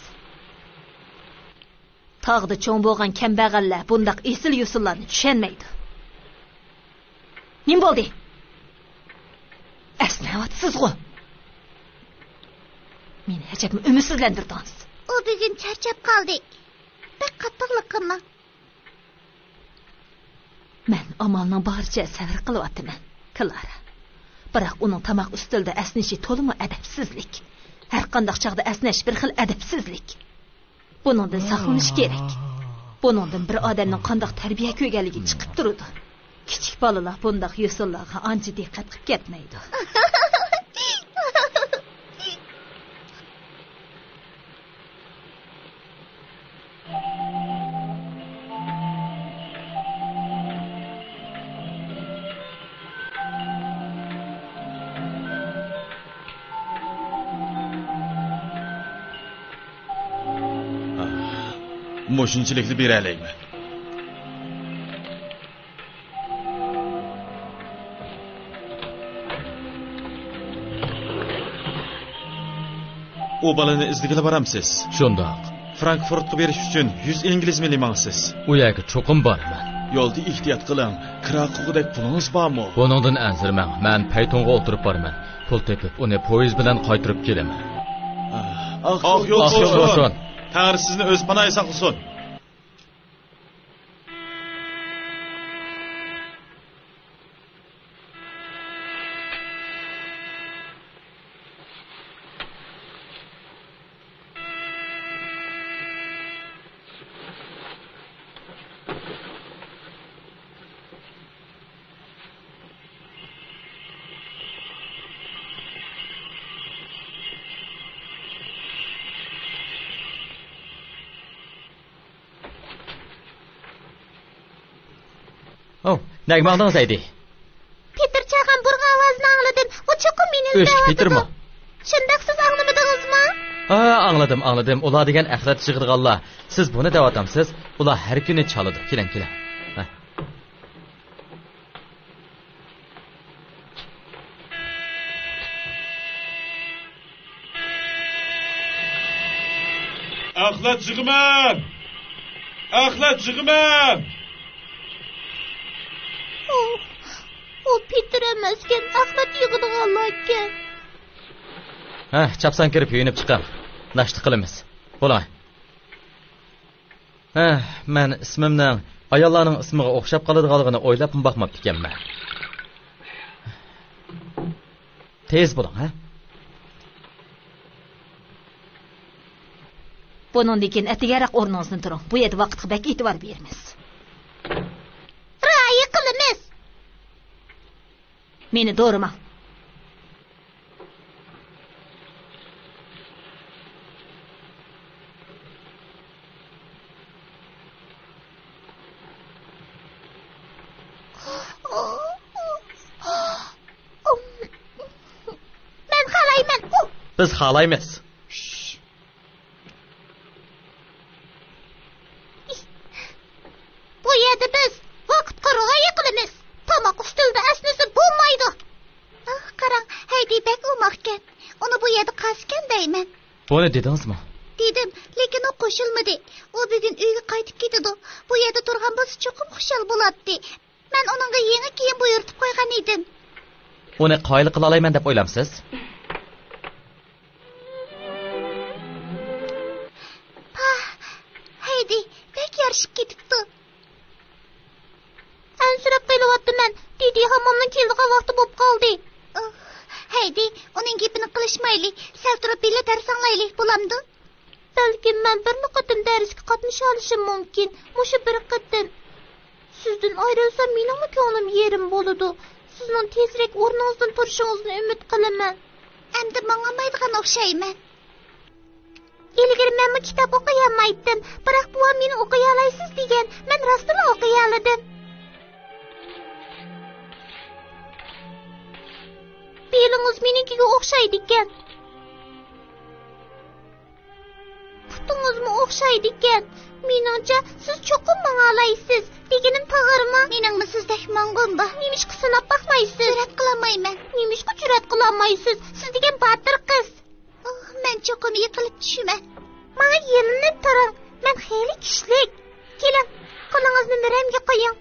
Tog'da cho'ng bo'lgan kambag'allar bundaq esil yusullarni tushunmaydi. Nim bo'ldi? Esnavatsizg'u. Meni hechakmi umidsizlantirdingiz. U bugun charchab qoldik. Bir qattiqlik qilma. Men amalning boricha sabr qilyapman, Klara. Biroq uning tomoq ustida asnishi to'limi adabsizlik. Har qanday chog'da asnash bir xil adabsizlik. Buningdan saqlanish kerak. Buningdan bir odamning qanday tarbiya ko'rganligi chiqib turadi. Kichik bolalar bundaq yusullarga ancha diqqat qilib ketmaydi. Moshunchilikni beralayman. O balani izdigila baramsiz. Shundoq. Frankfurtga berish uchun 100 ingliz mili mangsiz. U yerga cho'qim borman. Yo'lda ehtiyot qiling. Kiraquqdek pulingiz bormi? Buningdan anzirman. Men paytonga o'tirib borman. Pul tepib, uni poyezd bilan qaytarib kelaman. Oq yo'l bo'lsin. Tangri sizni o'z panohiga saqlasin. Oh, nega maqdingiz aydi? Peter chaqan burg'a ovozini angladim. U cho'qim meni O'sh, Petermi? Shundoq siz anglamadingizmi? Anladim. Ular degan axlat chig'irganlar. Siz buni da'vatamsiz. Ular har kuni chaladi. Keling. Axlat chig'iman. O Peter emasken, axlat yig'diganlar ekan. Chapsan kirib yuyinib chiqam. Nashta qilamiz. Bo'lay. Men ismimning ayollarning ismiga o'xshab qoladiganligini o'ylab boqmabdi ekanman. Tez bo'ling, Bundan keyin atigaroq o'rningizdan turing. Bu yerda vaqtga bak e'tibor beramiz. Ra'yi qilamiz. Meni do'rima. Men xalayman. Biz xalaymiz. Bu yerda biz vaqtga rioya qilamiz. Tomoq ustida asnisi bo'lmaydi. Qarang, Haydi bek umoqkan. Uni bu yerda qasgan deyman. Buni dedingizmi? Dedim, lekin u qo'shilmadi. U bugun uyga qaytib ketdi. Bu yerda turgan bo'lsa cho'qim xushal bo'ladi. Men uningga yangi kiyim buyurtib qo'ygan edim. Uni qoyil qila olayman deb o'ylamsiz? Haydi, bek yarishib ketibdi. Ansirab qilyapman. Dedi hammomning keldigan vaqti bo'lib qoldi. Haydi, uning gapini qilishmaylik. Sal turib billa darsanglaylik, bo'lamdi? Balkim men bir qatim darsga qatnasha olishim mumkin. Mushu bir qatim. Sizdan ayrilsam mening ko'nglim yerim bo'ladi. Sizning tezroq o'rningizdan turishingizni umid qilaman. Endi mengamaydigan o'xshayman. Ilgari men bu kitob o'qiy olmaydim, biroq bu meni o'qiy olaysiz degan. Men rostdan o'qiy oldim. Belingiz menikiga o'xshaydi ekan. Putingizmi o'xshaydi ekan. Meningcha siz cho'qim menga olaysiz. Deganim to'g'rimi? Meningmi sizdek mang'umba? Nimishqa sinab baxmaysiz? Jur'at qilmayman. Nimishqa jur'at qilmaysiz? Siz degan botir qiz. Men cho'qim yiqilib tushaman. Menga yelinib turing. Men xeyli kishlik. Keling, qo'lingizni miramga qo'ying.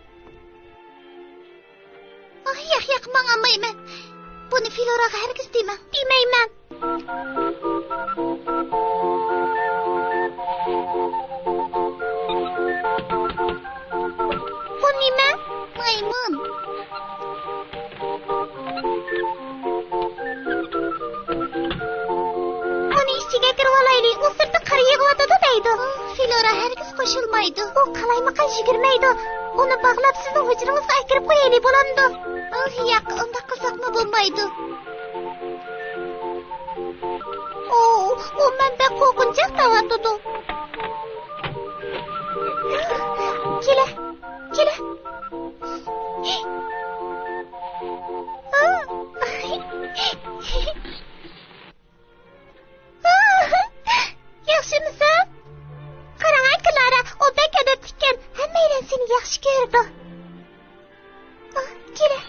Yo'q, menga olmayman. Buni Filoraga hargiz demang. Demayman. Bu nima? Maymun. Uni ichiga kirib olaylik. U sirtda qar yig'yotadi deydi. Filora hargiz qo'shilmaydi. U qalayma-qay yugurmaydi. Uni bog'lab sizning hujringizga akirib qo'yaylik bo'lamdi. Yo'q, unda qiziqmi bo'lmaydi. U menda qo'rqinchoq tavotidi. Kela. Yaxshimisan? Qarang, Klara, u berdi. Kira.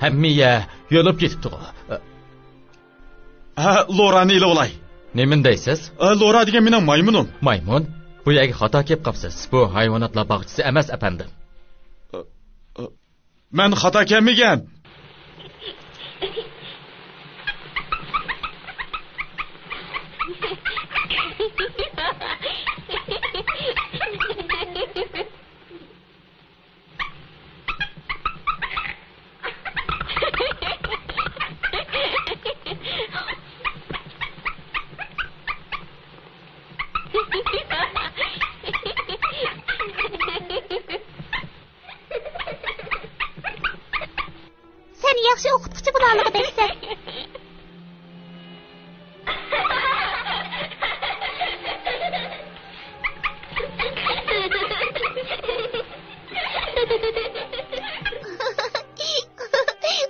Hammiya yo'lib ketibdi. Lorani ile olay. Nemin deysiz? Lora degan mening maymunim. Maymun? Bu yerga xato kelib qopsiz. Bu hayvonotlar bog'chisi emas, apandim. Men xato kelmagan. Sen yaxshi o'qituvchi bo'larlig'i deysan.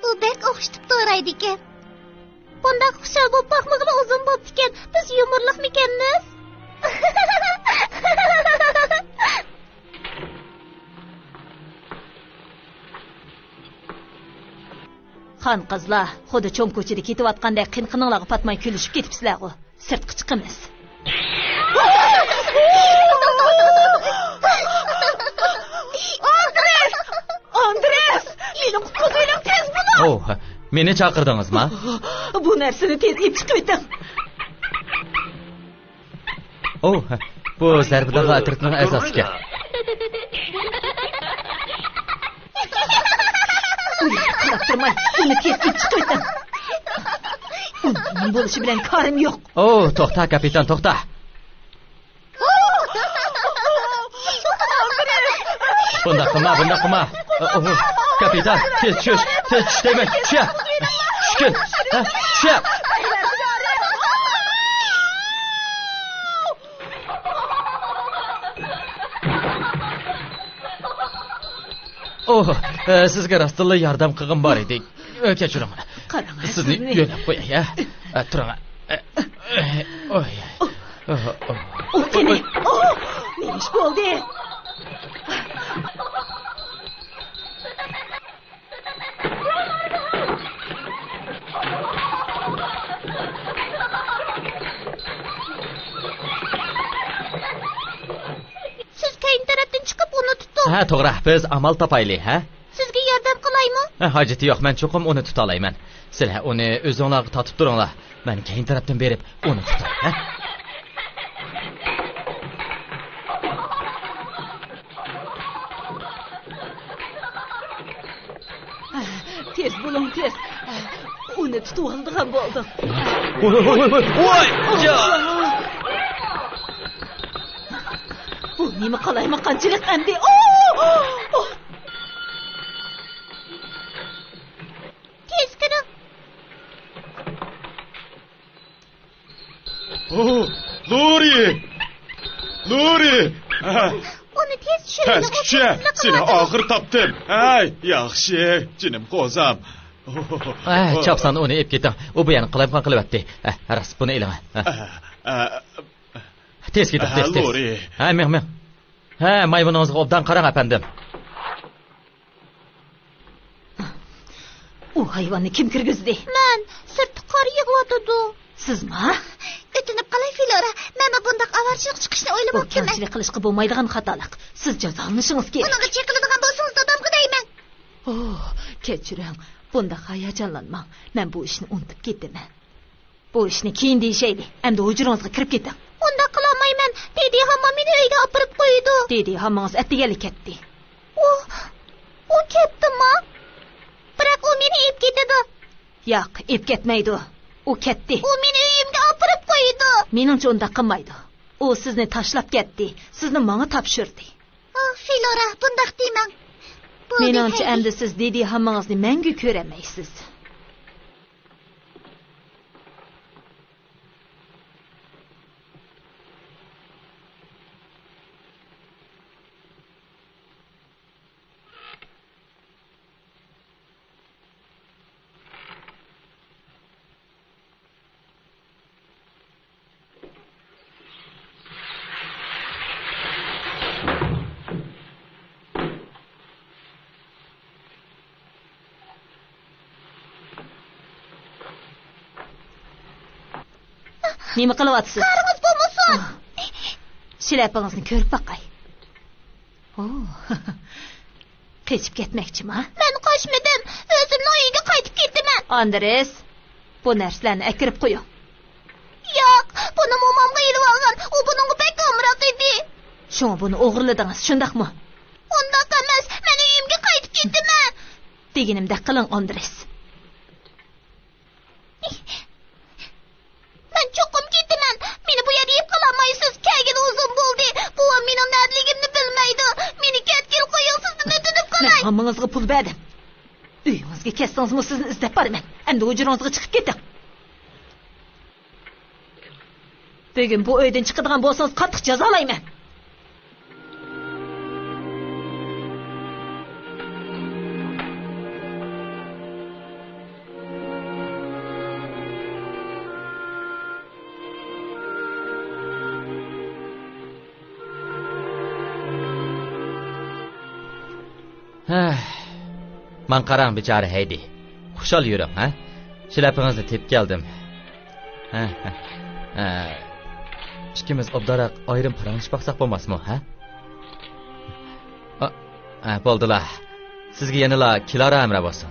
U bek o'xshitib to'raydi ekan. Bundaq xushal bo'lib baxmig'ini uzun bo'libdi ekan. Biz yumorliqmikanmiz? Xon qizlar, xuddi cho'ng ko'chada ketayotganda qinqininglarga patmay kulishib ketibsizlar-ku. Sirtqa chiqamiz. Andres! Meni qutqizinglar tez bo'ling. Meni chaqirdingizmi? Bu narsani tez echib qo'ydim. Bu zarbidagi atirtning asosiga. Qarab turmay, uni tez echib qo'ydim. Uning bo'lishi bilan ko'rim yo'q. To'xta, kapitan, to'xta. Bunda qilma. Kapitan, tez tush demak, tush. Tushkin. Tush. Sizga rostilla yordam qilg'im bor edi. Kechiring. Qarang, sizni yo'lab qo'yay. Turing. O'tini. Nima ish bo'ldi? Siz keyin tarafdan chiqib uni tuting. To'g'ri, biz amal topaylik, ha? Sizga yordam qilaymi? Hojati yo'q, men cho'qim uni tuta olayman. Sizlar uni o'zingizlarga totib turinglar. Men keyin tarafdan berib uni tutay, ha? Tez bo'ling, tez. Uni tutib oldigan bo'ldim. Voy! Bu nima qilaymi, qanchalik endi? Tez kiring. Lori! Uni tez tushiring. Tezkucha, seni oxir topdim. Yaxshi, jinim qo'zam. Chopsan uni ep keting. U bu yana qilayotgan qilyapti. Ras buni iling. Tez keting, tez. Lori. Men. Maymuningizga obdan qarang, apandim. U hayvonni kim kirgizdi? Men sirtda qor yig'yotdi. Sizmi? O'tinib qalay Filora, men bundoq avarchilik chiqishni o'ylab o'tganman. Kamchilik qilishga bo'lmaydigan xatolik. Siz jazolanishingiz kerak. Unga chekiladigan bo'lsangiz dadamga deyman. Kechiring. Bunda hayajonlanmang. Men bu ishni unutib ketdim. Bu ishni keyin deyishayli. Endi hujringizga kirib keting. Unda qilolmayman. Dedi hamma meni uyga olib borib qo'ydi. Dedi hammangiz attigalik ketdi. U ketdimi? Biroq u meni ep ketadi. Yo'q, ep ketmaydi. U ketdi. U meni uyimga olib borib qo'ydi. Meningcha unda qilmaydi. U sizni tashlab ketdi. Sizni menga topshirdi. Filora, bundoq deyman. Meningcha endi siz dedi hammangizni mangu ko'ramaysiz. Nima qilyapsiz? Qarınız bo'lmasin. Şilapangizni ko'rib baqay. Qechib ketmoqchimi? Men qochmadim. O'zimning uyimga qaytib ketdiman. Andres, bu narsalarni akirib qo'ying. Yo'q, buni momamga ilib olgan. U buningga bek amroq edi. Shunga buni o'g'irladingiz, shundaqmi? Undaq emas, men uyimga qaytib ketdiman. Deganimdek qiling, Andres. Men cho'qim ketdiman. Meni bu yerda yeb qololmaysiz. Kelgani uzun bo'ldi. Buvam mening nadaligimni bilmaydi. Meni ketgil qo'ying, sizni o'tinib qolay. Men hammangizga pul berdim. Uyingizga ketsangizmi sizni izlab boraman. Endi hujringizga chiqib keting. Bugun bu uydan chiqadigan bo'lsangiz qattiq jazolayman. Man qarang bechora Haydi. Xushal yuring, ha? Shilapingizni tepib keldim. Ikkimiz obdaroq ayrim parangish baqsaq bo'lmasmi, ha? Bo'ldilar. Sizga yanala Kilara amra bo'lsin.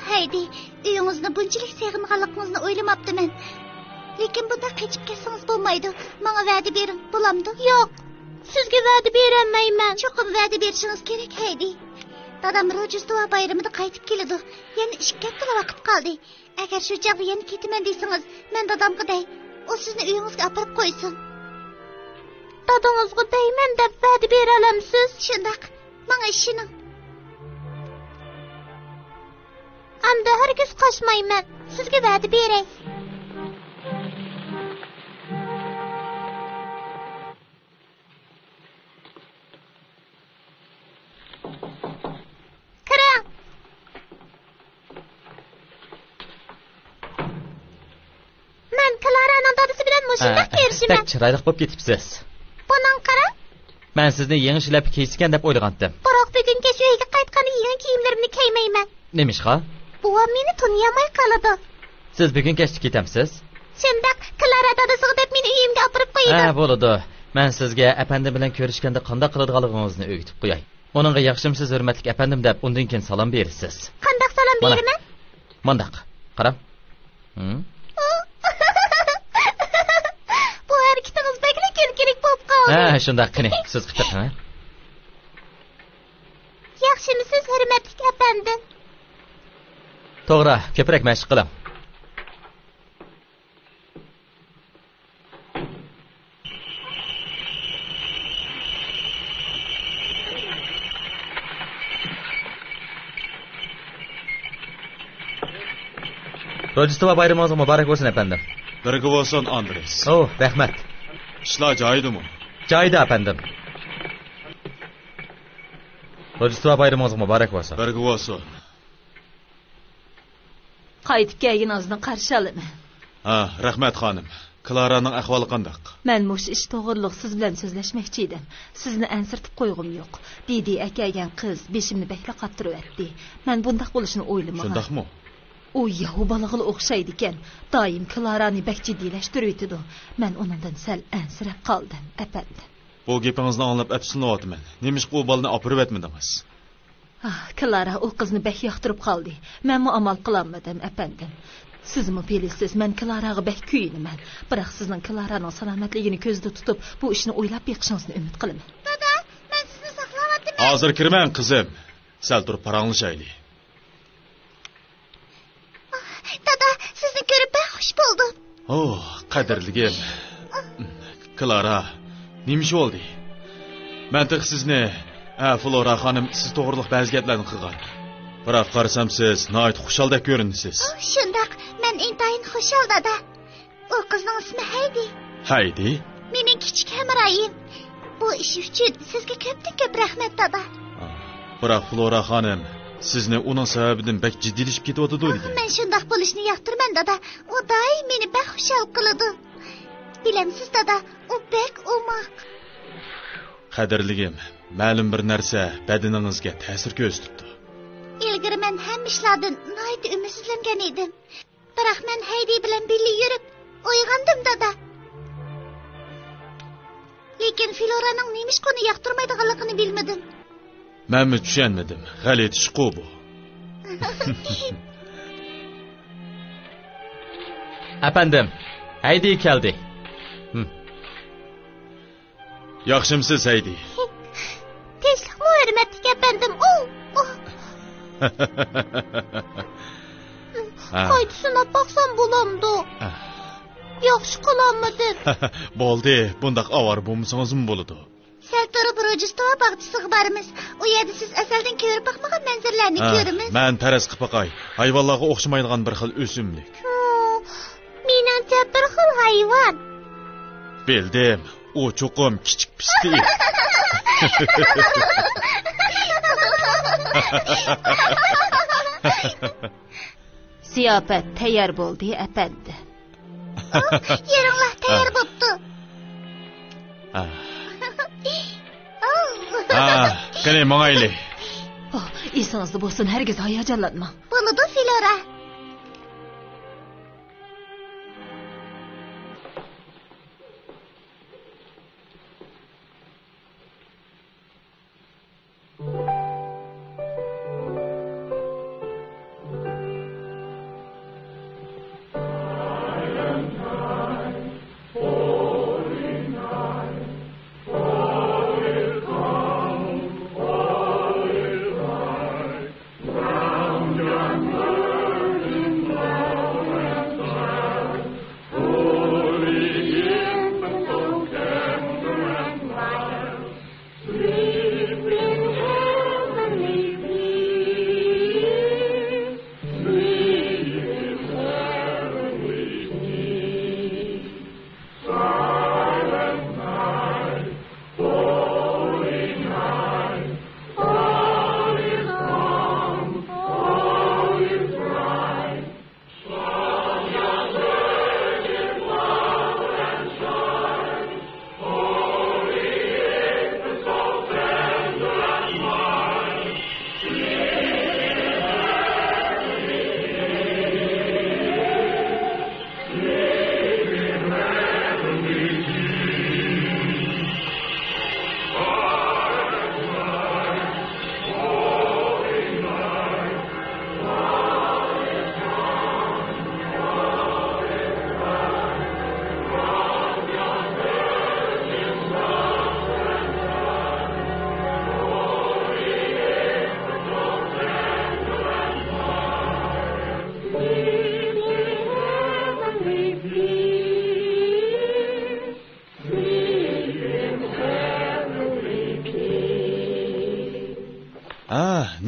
Haydi, uyingizni bunchalik sevganligingizni o'ylamabdiman. Lekin bunda qechib ketsangiz bo'lmaydi. Menga va'da bering, bo'lamdi? Yo'q. Sizga va'da berolmayman. Cho'qim va'da berishingiz kerak, Haydi. Dadam Rojdestvo bayramida qaytib keladi. Yana 2 hafta vaqt qoldi. Agar shu chaqda yana ketaman desangiz, men dadamga dey. O sizni uyingizga olib qo'ysin. Dadangizga deyman deb va'da bera olamsiz? Shundaq. Menga ishining. Anda hargiz qochmayman. Sizga va'da beray. Pek chiroyli bo'lib ketibsiz. Bundan qara. Men sizni yangi shilap kiyishgan deb o'ylagandim. Biroq bugun kecha uyga qaytganda yangi kiyimlarimni kiymayman. Nemishqa? Buvam meni taniyamay qoladi. Siz bugun kechda ketamsiz? Shundaq, Klara dadasiga deb meni uyimga olib qo'ydi. Bo'ladi. Men sizga apandim bilan ko'rishganda qanday qiladiganligingizni o'rgatib qo'yay. Uningga yaxshimsiz, hurmatli apandim deb undan keyin salom berasiz. Qanday salom beraman? Mandaq. Qarang. Shunday qani, siz qipiq, ha? Yaxshimisiz, hurmatli apandim? To'g'ri, ko'proq mashq qiling. Rojdestvo bayramingiz muborak bo'lsin, apandim. Birga bo'lsin, Andres. Rahmat. Ishlar joyidami? Joyida, apandim. Rojdestvo bayramingiz muborak bo'lsin. Birga bo'lsin. Qaytib kelganingizni qarshi olaman. Rahmat xonim. Klaraning ahvoli qanday? Men mush ish to'g'riliq siz bilan so'zlashmoqchi edim. Sizni ansirtib qo'yg'im yo'q. Dedi akagan qiz beshimni bekla qattiryapti. Men bundaq bo'lishini o'ylamagan. Shundaqmi? U yahu balag'il o'xshaydi ekan. Doim Klarani bak jiddiylashtirib o'tidi. Men undan sal ansirab qoldim, apandim. Bu gapingizni anglab afsuslanayapman. Nemish bu bolani opirib etmadingiz? Klara u qizni bak yoqtirib qoldi. Menmi amal qilolmadim, apandim. Sizmi bilasiz, men Klaraga bak kuyinaman. Biroq sizning Klaraning salomatligini ko'zda tutib, bu ishni o'ylab beqishingizni umid qilaman. Dada, men sizni saqlayapman. Hozir kirmang, qizim. Sal turib paranglashaylik. Dada, sizni ko'rib xush bo'ldim. Qadrligim. Klara, nima ish bo'ldi? Men sizni, Flora xonim, siz to'g'riliq ba'zi gaplarni qilgan. Biroq qarasam siz nihoyat xushaldek ko'rinasiz. Shundaq, men intayin xushal dada. U qizning ismi Haydi. Haydi? Mening kichik hamroyim. Bu ish uchun sizga ko'p rahmat dada. Biroq Flora xonim, sizni uning sababidan bak jiddiylashib ketyapti deydi. Men shundaq bo'lishni yoqtirman dada. U doim meni baxushal qiladi. Bilamsiz dada, u bek umoq. Qadrligim, ma'lum bir narsa badaningizga ta'sir ko'rsatdi. Ilgari men ham ishlardan nihoyat umidsizlangan edim. Biroq men Haydi bilan birga yurib, uy Tushundim, dada. Lekin Floraning nemish qoni yoqtirmaydiganligini bilmadim. Menmi tushunmadim. G'alat ish bu. Efendim, Haydi keldi. Yaxshimsiz, Haydi? Tinchlikmi, hurmatli efendim? Qaytisini baqsam bo'lamdi. Yaxshi qilamidin? Bo'ldi, bundaq avar bo'lmasangizmi bo'ladi. Sal turib Rojdestvo bog'chisiga boramiz. U yerda siz asaldan ko'rib boqmagan manzarlarni ko'ramiz. Men taraz qilib boqay. Hayvonlarga o'xshamaydigan bir xil o'simlik. Meningcha bir xil hayvon. Bildim. U cho'qim kichik pishdi. Ziyofat tayyor bo'ldi, efendi. Yeringlar tayyor bo'pti. Qani mangayli. Esingizda bo'lsin, hargiz hayajonlanmang. Bo'ladi, Flora.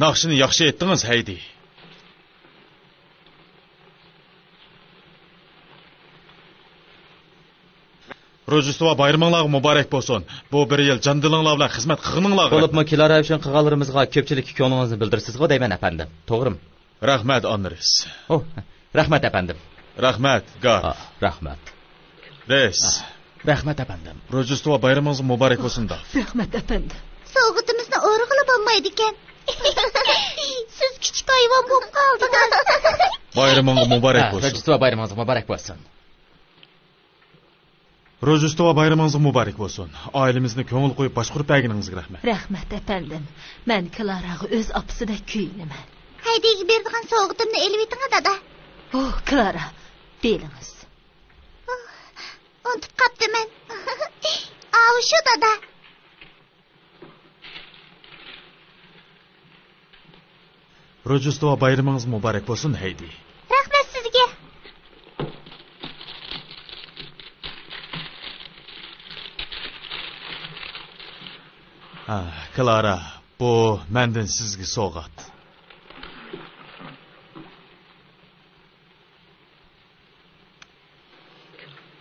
Naqshini yaxshi etdingiz, Haydi. Rojdestvo bayraminglarga muborak bo'lsin. Bu bir yil jandilinglar bilan xizmat qilganinglarga. Bo'libmi Clara uchun qilganlarimizga ko'pchilik ko'nglingizni bildirsiz-ku deyman, efendim. To'g'rimi? Rahmat, Andres. Rahmat, efendim. Rahmat, Gar. Rahmat. Res. Rahmat, efendim. Rojdestvo bayramingiz muborak bo'lsin da. Rahmat, efendi. So'g'itimizni o'rg'ilib olmaydi ekan. Siz kichik hayvon bo'lib qoldingiz. Bayramingiz muborak bo'lsin. Rojdestvo bayramingiz muborak bo'lsin. Rojdestvo bayramingiz muborak bo'lsin. Oilamizni ko'ngil qo'yib boshqarib berganingizga rahmat. Rahmat, efendim. Men Klaraga o'z opisidek kuyinaman. Haydiga berdigan so'g'itimni elib eting, dada. Klara, belingiz. Unutib qaptiman. Shu dada. Rojdestvo bayramingiz muborak bo'lsin, Haydi. Rahmat sizga. Clara, bu mendan sizga sovg'at.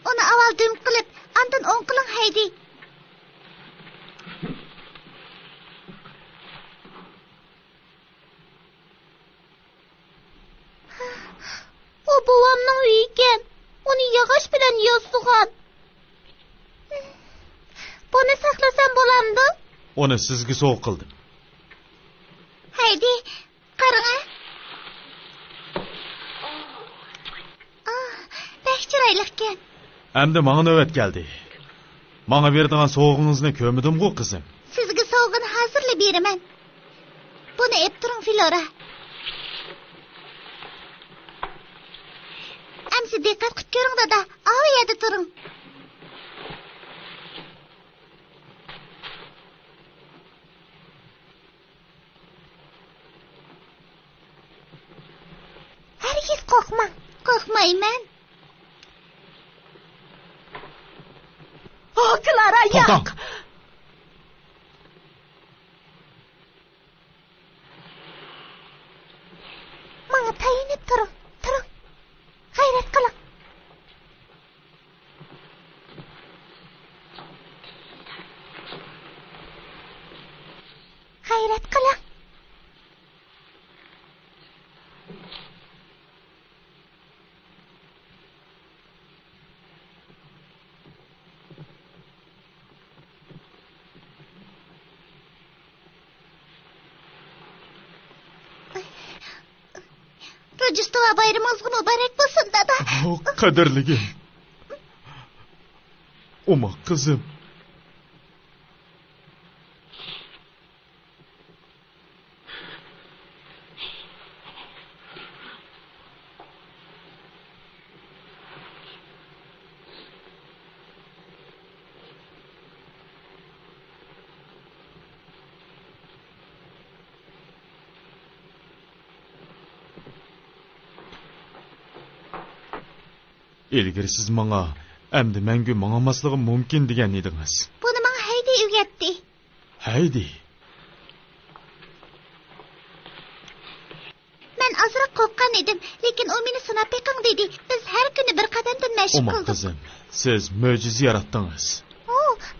Uni avval dum qilib, andin o'ng qiling, Haydi. O buvamning uyi ekan. Uni yog'och bilan yozgan. Buni saqlasam bo'lamdi? Uni sizga sovg'a qildim. Haydi, qarang. Bek chiroyli ekan. Әмді маңа növbet geldi. Manga berdiğin soğuğunuzni kömüdüm go kızım. Sizga sovg'ini hazırlab beraman. Buni ep turing, Flora. Amsi diqqat qilib ko'ring dada. Av yerda turing. Hargiz qo'rqmang. Qo'rqmayman. Clara, yo'q. Menga tayinib turing. Turing. G'ayrat qiling. G'ayrat qiling. Rojdestvo bayramınız mübarek olsun dada. Oh, kaderligim. Oma kızım. İlgari siz manga әмді мәңгі маңамаслығы мүмкін деген едіңіз. Bunu bana Haydi öğretti. Haydi. Ben azırak korkkan edim. Lekin o beni sınap yakın dedi. Biz her günü bir kadından meşgul Oma kıldık. kızım, siz möcize yarattınız.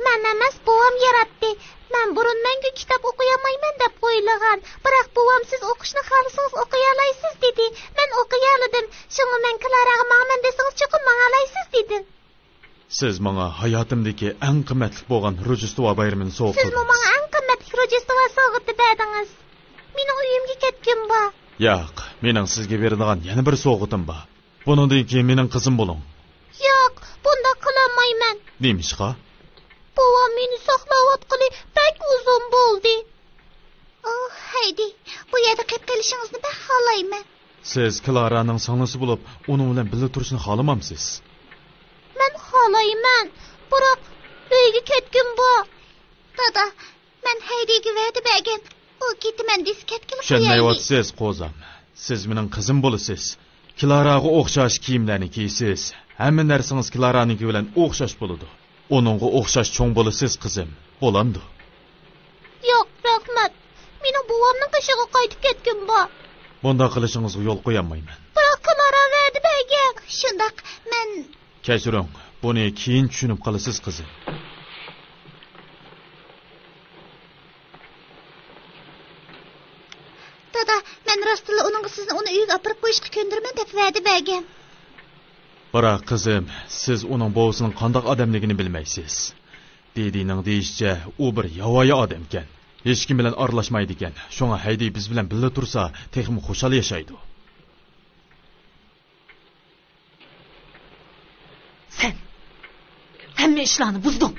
Ben emas, babam yarattı. Ben burun мәңгі kitap okuyamayman dep koylagan. Bırak babam siz okuşunu kalırsanız okuyalaysız dedi. Ben okuyaladım. Şunu ben Clara'ga mağmen desiniz çıkın mağalaysız dedim. Siz manga hayatımdaki en kıymetli boğan Rojdestvo bayramını soğuk Siz kıldınız. bana en kıymetli Rojdestvo soğutu verdiniz. Mening uyumga ketkim bu. Yo'q, mening sizga beradigan yana bir so'g'itim bor. Bundan keyin mening qizim bo'ling. Yo'q, bunda qilolmayman. Nemishqa? Babam meni saqlayotgani pek uzun bo'ldi. Oh, Haydi, bu yerda qilib kelishingizni ben xohlayman. Siz Clara'ning singlisi bo'lib, uning bilan birga turishni xohlamamsiz? Men xohlayman. Biroq uyga ketkim bu. Dada, men Haydiga va'da bergan. U ketaman desa ketkim qo'yaylik. Tushunmayapsiz, qo'zam. Siz mening qizim bo'lasiz. Clara'ga o'xshash kiyimlarni kiysiz. Hamma narsangiz Clara'niki bilan o'xshash bo'ladi. Onunğa o'xshash cho'ng bo'lasiz, qizim. Bo'landi. Yo'q, rahmat. Mening buvamning qishig'i qaytib ketkim bu. Bunda qilishingizga yo'l qo'ymayman. Biroq Clara va'da bergan. Shundoq, men Kechiring, buni keyin tushunib qolasiz, qizim. Dada, men rostila uningga sizni uni uyga olib qo'yishga ko'ndirman deb va'da bergan. Biroq qizim, siz uning bovisining qandoq odamligini bilmaysiz. Dedining deyishicha, u bir yovvoyi odam ekan. Hech kim bilan aralashmaydi ekan. Shunga Haydi biz bilan birga tursa, texmi xushal yashaydi. Sen hamma ishlarni buzding.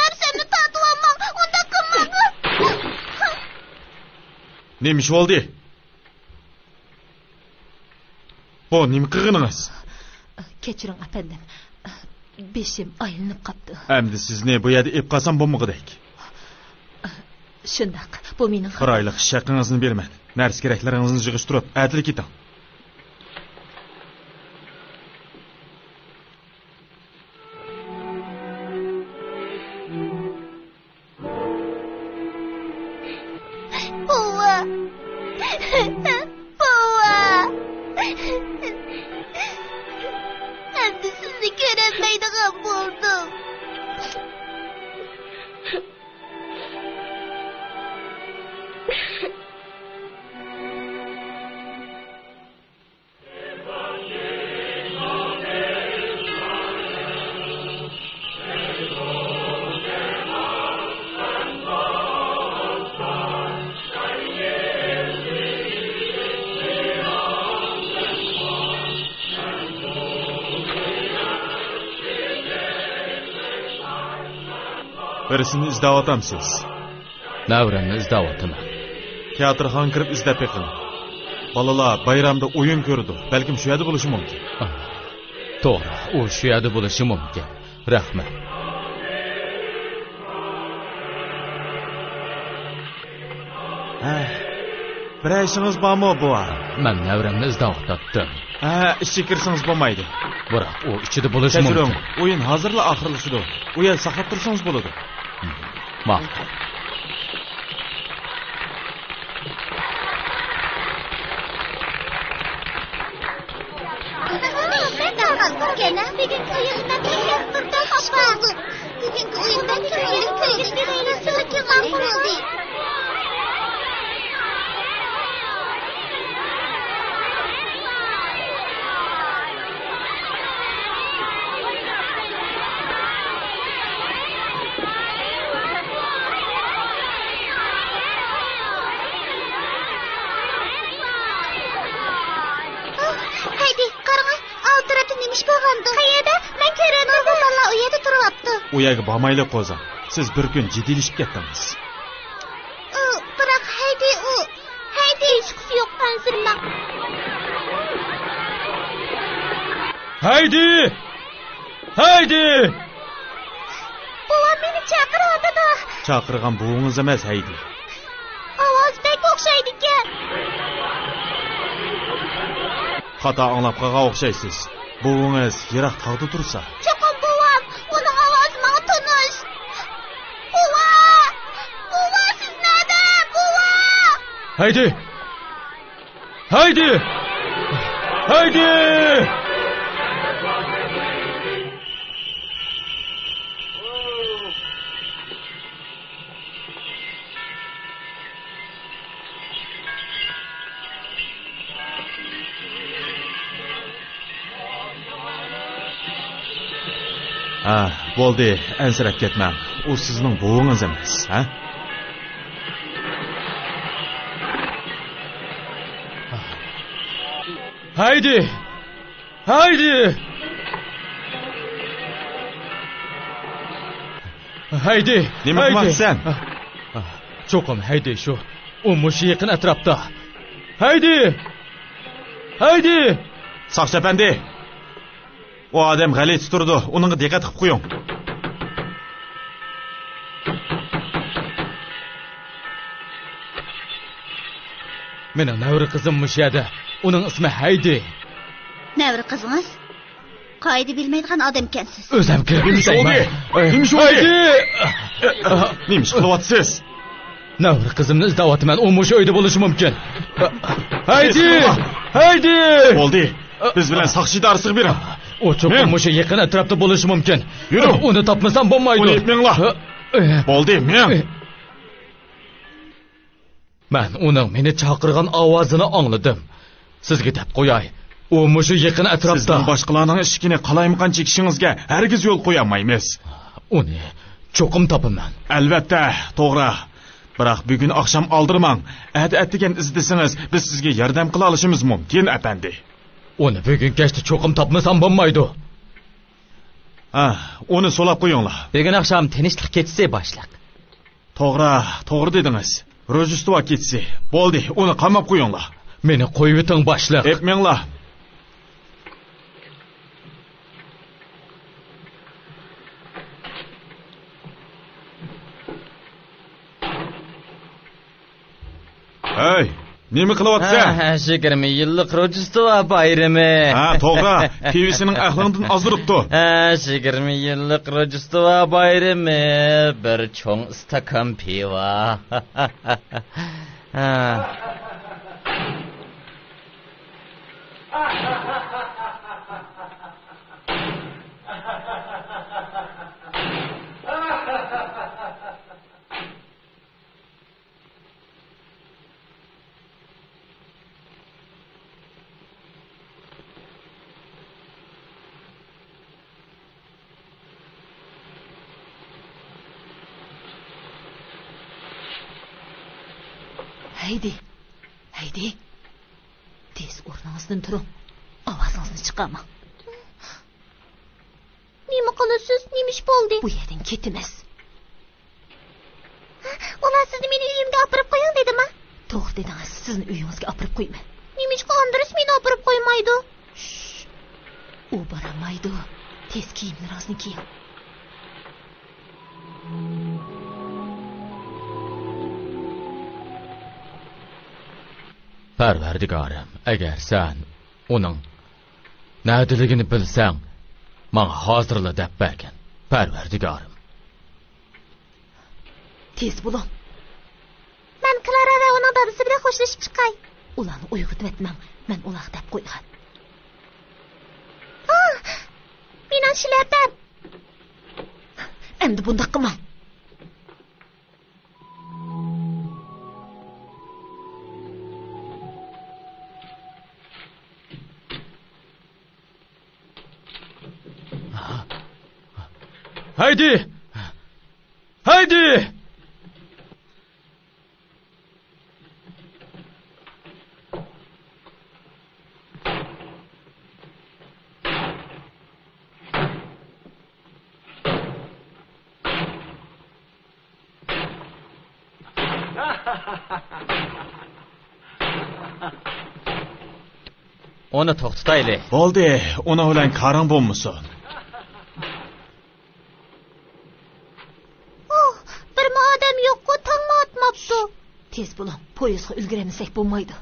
Narsamni tatib olmang, unda qilmang. Nima ish bo'ldi? Bu nima qilganingiz? Kechiring apandim. Beshim aylanib qapti. Endi sizni bu yerda ep qasam bo'lmag'idek. Shundoq, bu mening Bir oylik shaqingizni berman. Narsa keraklaringizni yig'ishtirib, adil keting. Buva. Buva. Endi sizni ko'rolmaydigan bo'ldim. Birisini izdayotamsiz. Navramni izdayotaman. Teatrga kirib izlab beqin. Balalar bayramda o'yin ko'rdi. Balkim shu yerda bo'lishi mumkin. To'g'ri, u shu yerda bo'lishi mumkin. Rahmat. Bir ishingiz bormi, buva? Men navramni izdayotatdim. Ishga kirsangiz bo'lmaydi. Biroq u ichida bo'lishi mumkin. O'yin hozirla oxirlashidir. U yer saqlab tursangiz bo'ladi. Ma'qul. Bugungi o'yindan tayyorlikdan xafa. Bugungi o'yindan tayyorlik ma'qul bo'ldi. Haydi, qarang, altirati nimish bo'lgandi. Qayerda? Men ko'raman, bolalar u yerda turibdi. U yerga bormaylik qo'za. Siz bir kun jiddiylik ketdingiz. Biroq Haydi ishqisi yo'q, ansirma. Haydi! Bular meni chaqiryapti. Chaqirgan buvingiz emas, Haydi. Ovoz bek o'xshaydi ekan. Xato anglab qolgan o'xshaysiz. Buvingiz yiroq tog'da tursa. Cho'qim buvam, uning ovozi menga tanish. Buva, siz nada? Buva! Haydi! Bo'ldi, ansirab ketmang. U sizning buvingiz emas, ha? Haydi! Nima qilyapsan? Cho'qim Haydi shu. U mushi yaqin atrofda. Haydi! Soqchi apandi. O odam g'alati turdi. Uningga diqqat qilib qo'ying. Mening navri qizim mushada. Uning ismi Haydi. Navri qizingiz? Qoida bilmaydigan odam ekansiz. O'zim kirib Haydi! Nima qilyapsiz? Navri qizimni izlayapman. U mush uyda bo'lishi mumkin. Haydi! Bo'ldi. Biz bilan soqchi darsiga bering. O cho'qim mushi yaqin atrofda bo'lishi mumkin. Yuri. Uni topmasam bo'lmaydi. Uni mengla. Bo'ldi, men. Men uning meni chaqirgan ovozini angladim. Sizga deb qo'yay. U mushi yaqin atrofda. Sizning boshqalarning ishini qalaymiqan chekishingizga hargiz yo'l qo'ya olmaymiz. Uni cho'qim topaman. Albatta, to'g'ri. Biroq bugun oqshom oldirmang. Degan izdesangiz, biz sizga yordam qila olishimiz mumkin, apandi. Uni bugun kechda cho'qim topmasam bo'lmaydi. Uni so'lab qo'yinglar. Bugun oqshom tinchlik kechsa boshliq. To'g'ri dedingiz. Rojdestvo ketsa. Bo'ldi, uni qamab qo'yinglar. Meni qo'yib o'ting boshliq. Aytmanglar. Hey, nima qilyapsan? 20 yillik Rojdestvo bayrami. To'g'ri. TV'sining aqlidan ozdiribdi. 20 yillik Rojdestvo bayrami, bir cho'ng stakan pivo. Haydi. Tez o'rningizdan turing. Ovozingizni chiqarmang. Nima qilasiz? Nima ish bo'ldi? Bu yerdan ketimiz. yo'q dedingiz. Sizni uyingizga olib qo'yman. Nimishqa Andres meni olib qo'ymaydi? U boramaydi. Tez kiyimlaringizni kiying. Parvardigorim, agar sen uning nadiligini bilsang, menga hozirla deb bergin. Parvardigorim. Tez bo'ling. Men Klara va uning dadasi bilan xo'shlashib chiqay. Ularni uyg'otib etmang. Men ular deb qo'ygan. Mening shlyapam. Endi bunda qilmang. Haydi! Haydi! Onu to'xtatayli. Bo'ldi, ona bilan qarang bo'lmasin. Bir odam yo'q-ku, tongma otmabdi. Tez bo'ling. Poyezdga ulguramasak bo'lmaydi.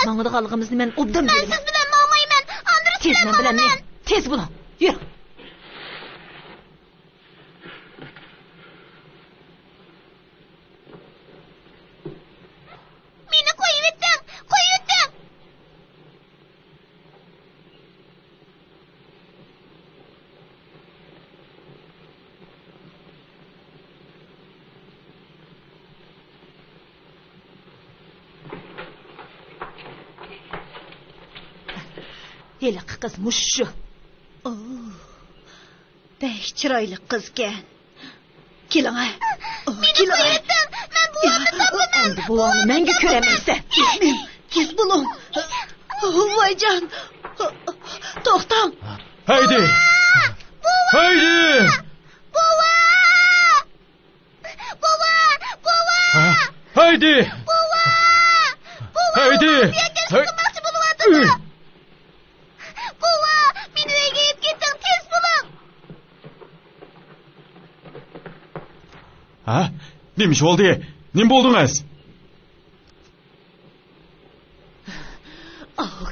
Mağdığalığımızı men obdan Ben bilirim. siz bilen mağmayman. Andres Tez bilen men bilen mağmayman. men. Tez bulun. Yürü. Meni koyuvettin. Koyuvettin. Hele kız muşşu. Bek chiroyli qizgan. Keling. Meni koyuvettin. Men buvamni topaman. Endi buvamni menga ko'ramaysan. Tez bo'ling. Voyjon. To'xtang. Haydi! Haydi! Buva! Buva! Buva! Haydi! Buva! Buva! Haydi! Qilmoqchi bo'lyapti. Buva! Meni uyga yetib ketding. Tez bo'ling. Ha? Neymiş oldu? Nim buldunuz?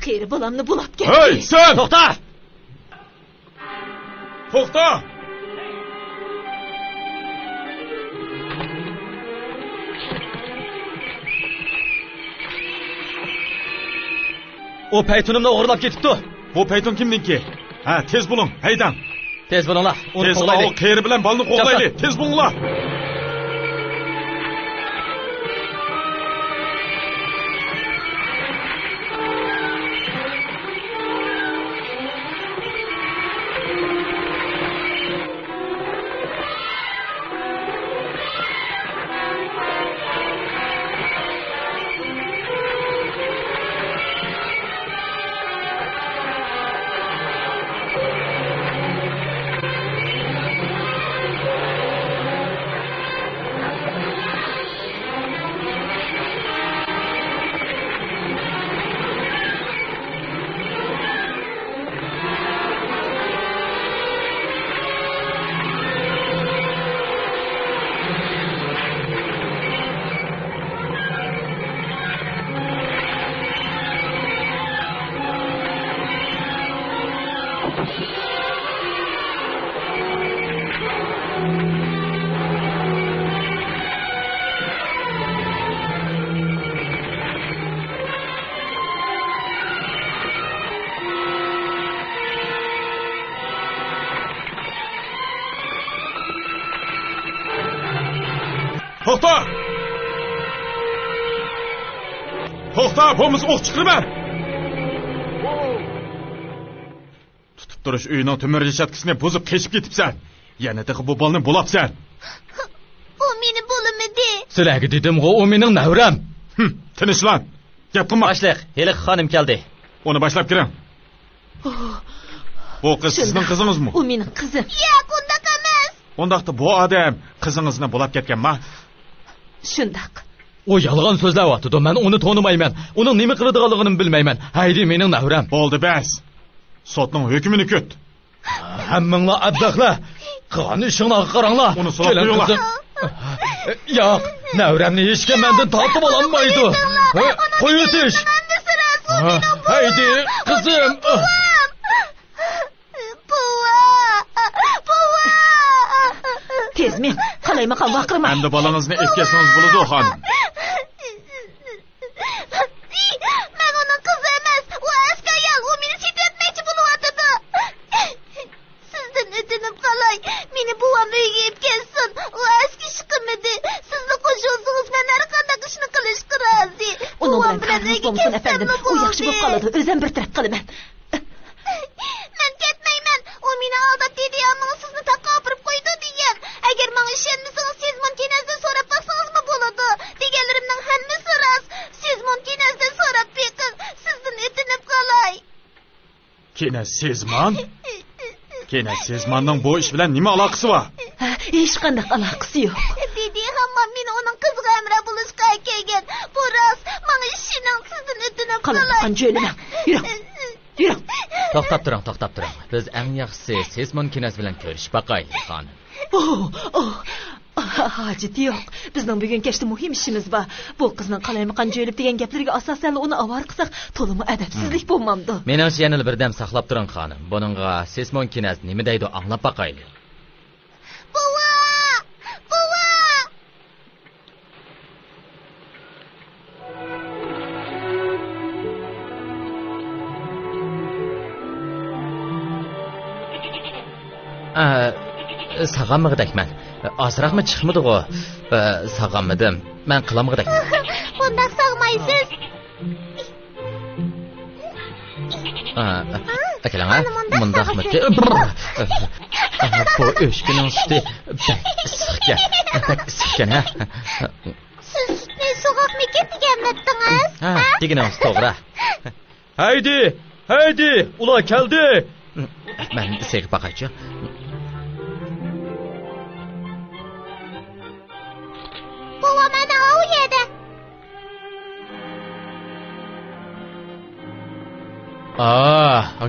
Xeyri balamni bulab ketdi. Hey sen! To'xta! To'xta! O paytunimni o'g'irlab ketibdi. Bu payton kimninki? Ha, tez bulun, haydan. Tez bo'linglar. Uni Tez qo'g'laylik. o qeyri bilan balni qo'g'laylik. Tez bulunlar. To'xta! To'xta, bo'lmasa o'q chiqirma. Tutib turish uyining temir reshatkasini buzib qechib ketibsan. Yana bu bolni bulabsan. U meni bo'limidi. Sizlarga dedim-ku, o mening navram. Tinchlan. Gap qilma. Boshliq, hali xonim keldi. Uni boshlab kiring. Bu qiz sizning qizingizmi? U mening qizim. Yo'q, undaq emas. Ondaqda bu odam qizingizni bo'lib ketganmi? Shundaq. O yolg'on so'zlayapti. Men uni tonimayman. Uning nima qiladiganligini bilmayman. Haydi mening navram. Bo'ldi bas. Sotning hukmini kut. Hammanglar abdaqlar. Qani ishingni qaranglar. Uni so'rab qo'yinglar. Yo'q, navramni hech kim mendan tortib ololmaydi. Qo'yitish. Haydi, qizim. Tezmen, qalaymaqa vaqirma. Endi bolangizni etkasingiz bo'ladi, xonim. Men uning qizi emas, u askayal, u meni setmetmoqchi bo'lyapti. Sizdan o'tinib qolay, meni buvam uyga yetkazsin. U aski chiqimidi. Sizni qo'shilsangiz men har qanday ishni qilishga rozi. Uning bilan bo'lsin efendim. U yaxshi bo'lib qoladi. O'zim bir taraf qilaman. Men ketmayman. U meni aldab dedi, ammo sizni taqoqirib qo'ydi degan. Agar menga ishonmasangiz, siz Montinezdan so'rab baqsangizmi bo'ladi. Deganlarimning hammasi rost. Siz Montinezdan so'rab beqing. Sizdan o'tinib qolay. Kena Sezmanning bu ish bilan nima aloqasi bor? Hech qanday aloqasi yo'q. Dedi, hamma meni uning qiziga amra bo'lishga kelgan. Bu rost. Menga ishining sizdan o'tinib qolay. Qan jo'lima. Yuring. To'xtab turing. Biz eng yaxshisi Sezmon kinas bilan ko'rishib baqaylik, xonim. Hojati yo'q. Bizning bugun kechda muhim ishimiz bor. Bu qizning qalaymiqan jo'ylib degan gaplarga asosan uni avor qilsak, to'liq adabsizlik bo'lmamdi. Meningcha yana bir dam saqlab turing, xonim. Buningga Sezmon kinas nima deydi anglab baqaylik. Buva! Sağamıqdakman. Azraqmı chiqmidi-ku? Sağammidim. Men qilamıqdakman. Bundoq sağmaysiz. Akalang, mundaqmi? Bu o'shkining suti issiqkan, ha? Siz sutni so'g'oqmikin deganmidingiz? Deganingiz to'g'ri. Haydi, ular keldi. Men segib baqaychi. Buva mana u yerda.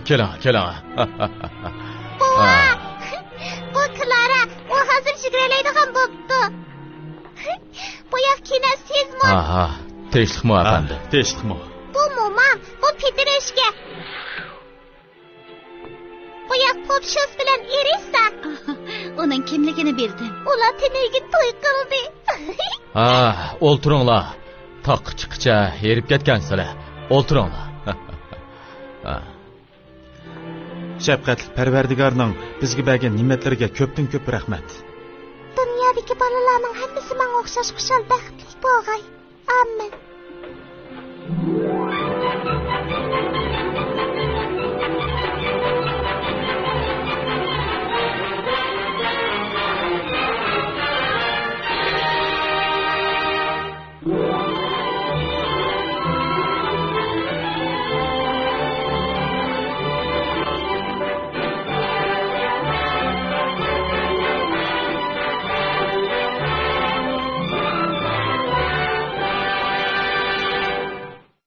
Keling. Buva. Bu Klara, u hozir shigralaydigan bo'pti. Bu yoq kinas Sezmon. Tinchlikmi, afandi? Tinchlikmi? Bu mo'mam, bu Petreshka. Bu yoq Popshos bilan Irisa. Uning kimligini bildim. Ular tiniga to'y qildi. O'ltiringlar. Toq chiqcha herib ketgansizlar. O'ltiringlar. Shafqatli Parvardigorning bizga bergan ne'matlariga ko'pdan ko'p rahmat. Dunyodagi bolalarning hammasi menga o'xshash xushal baxtli bo'lg'ay. Amin.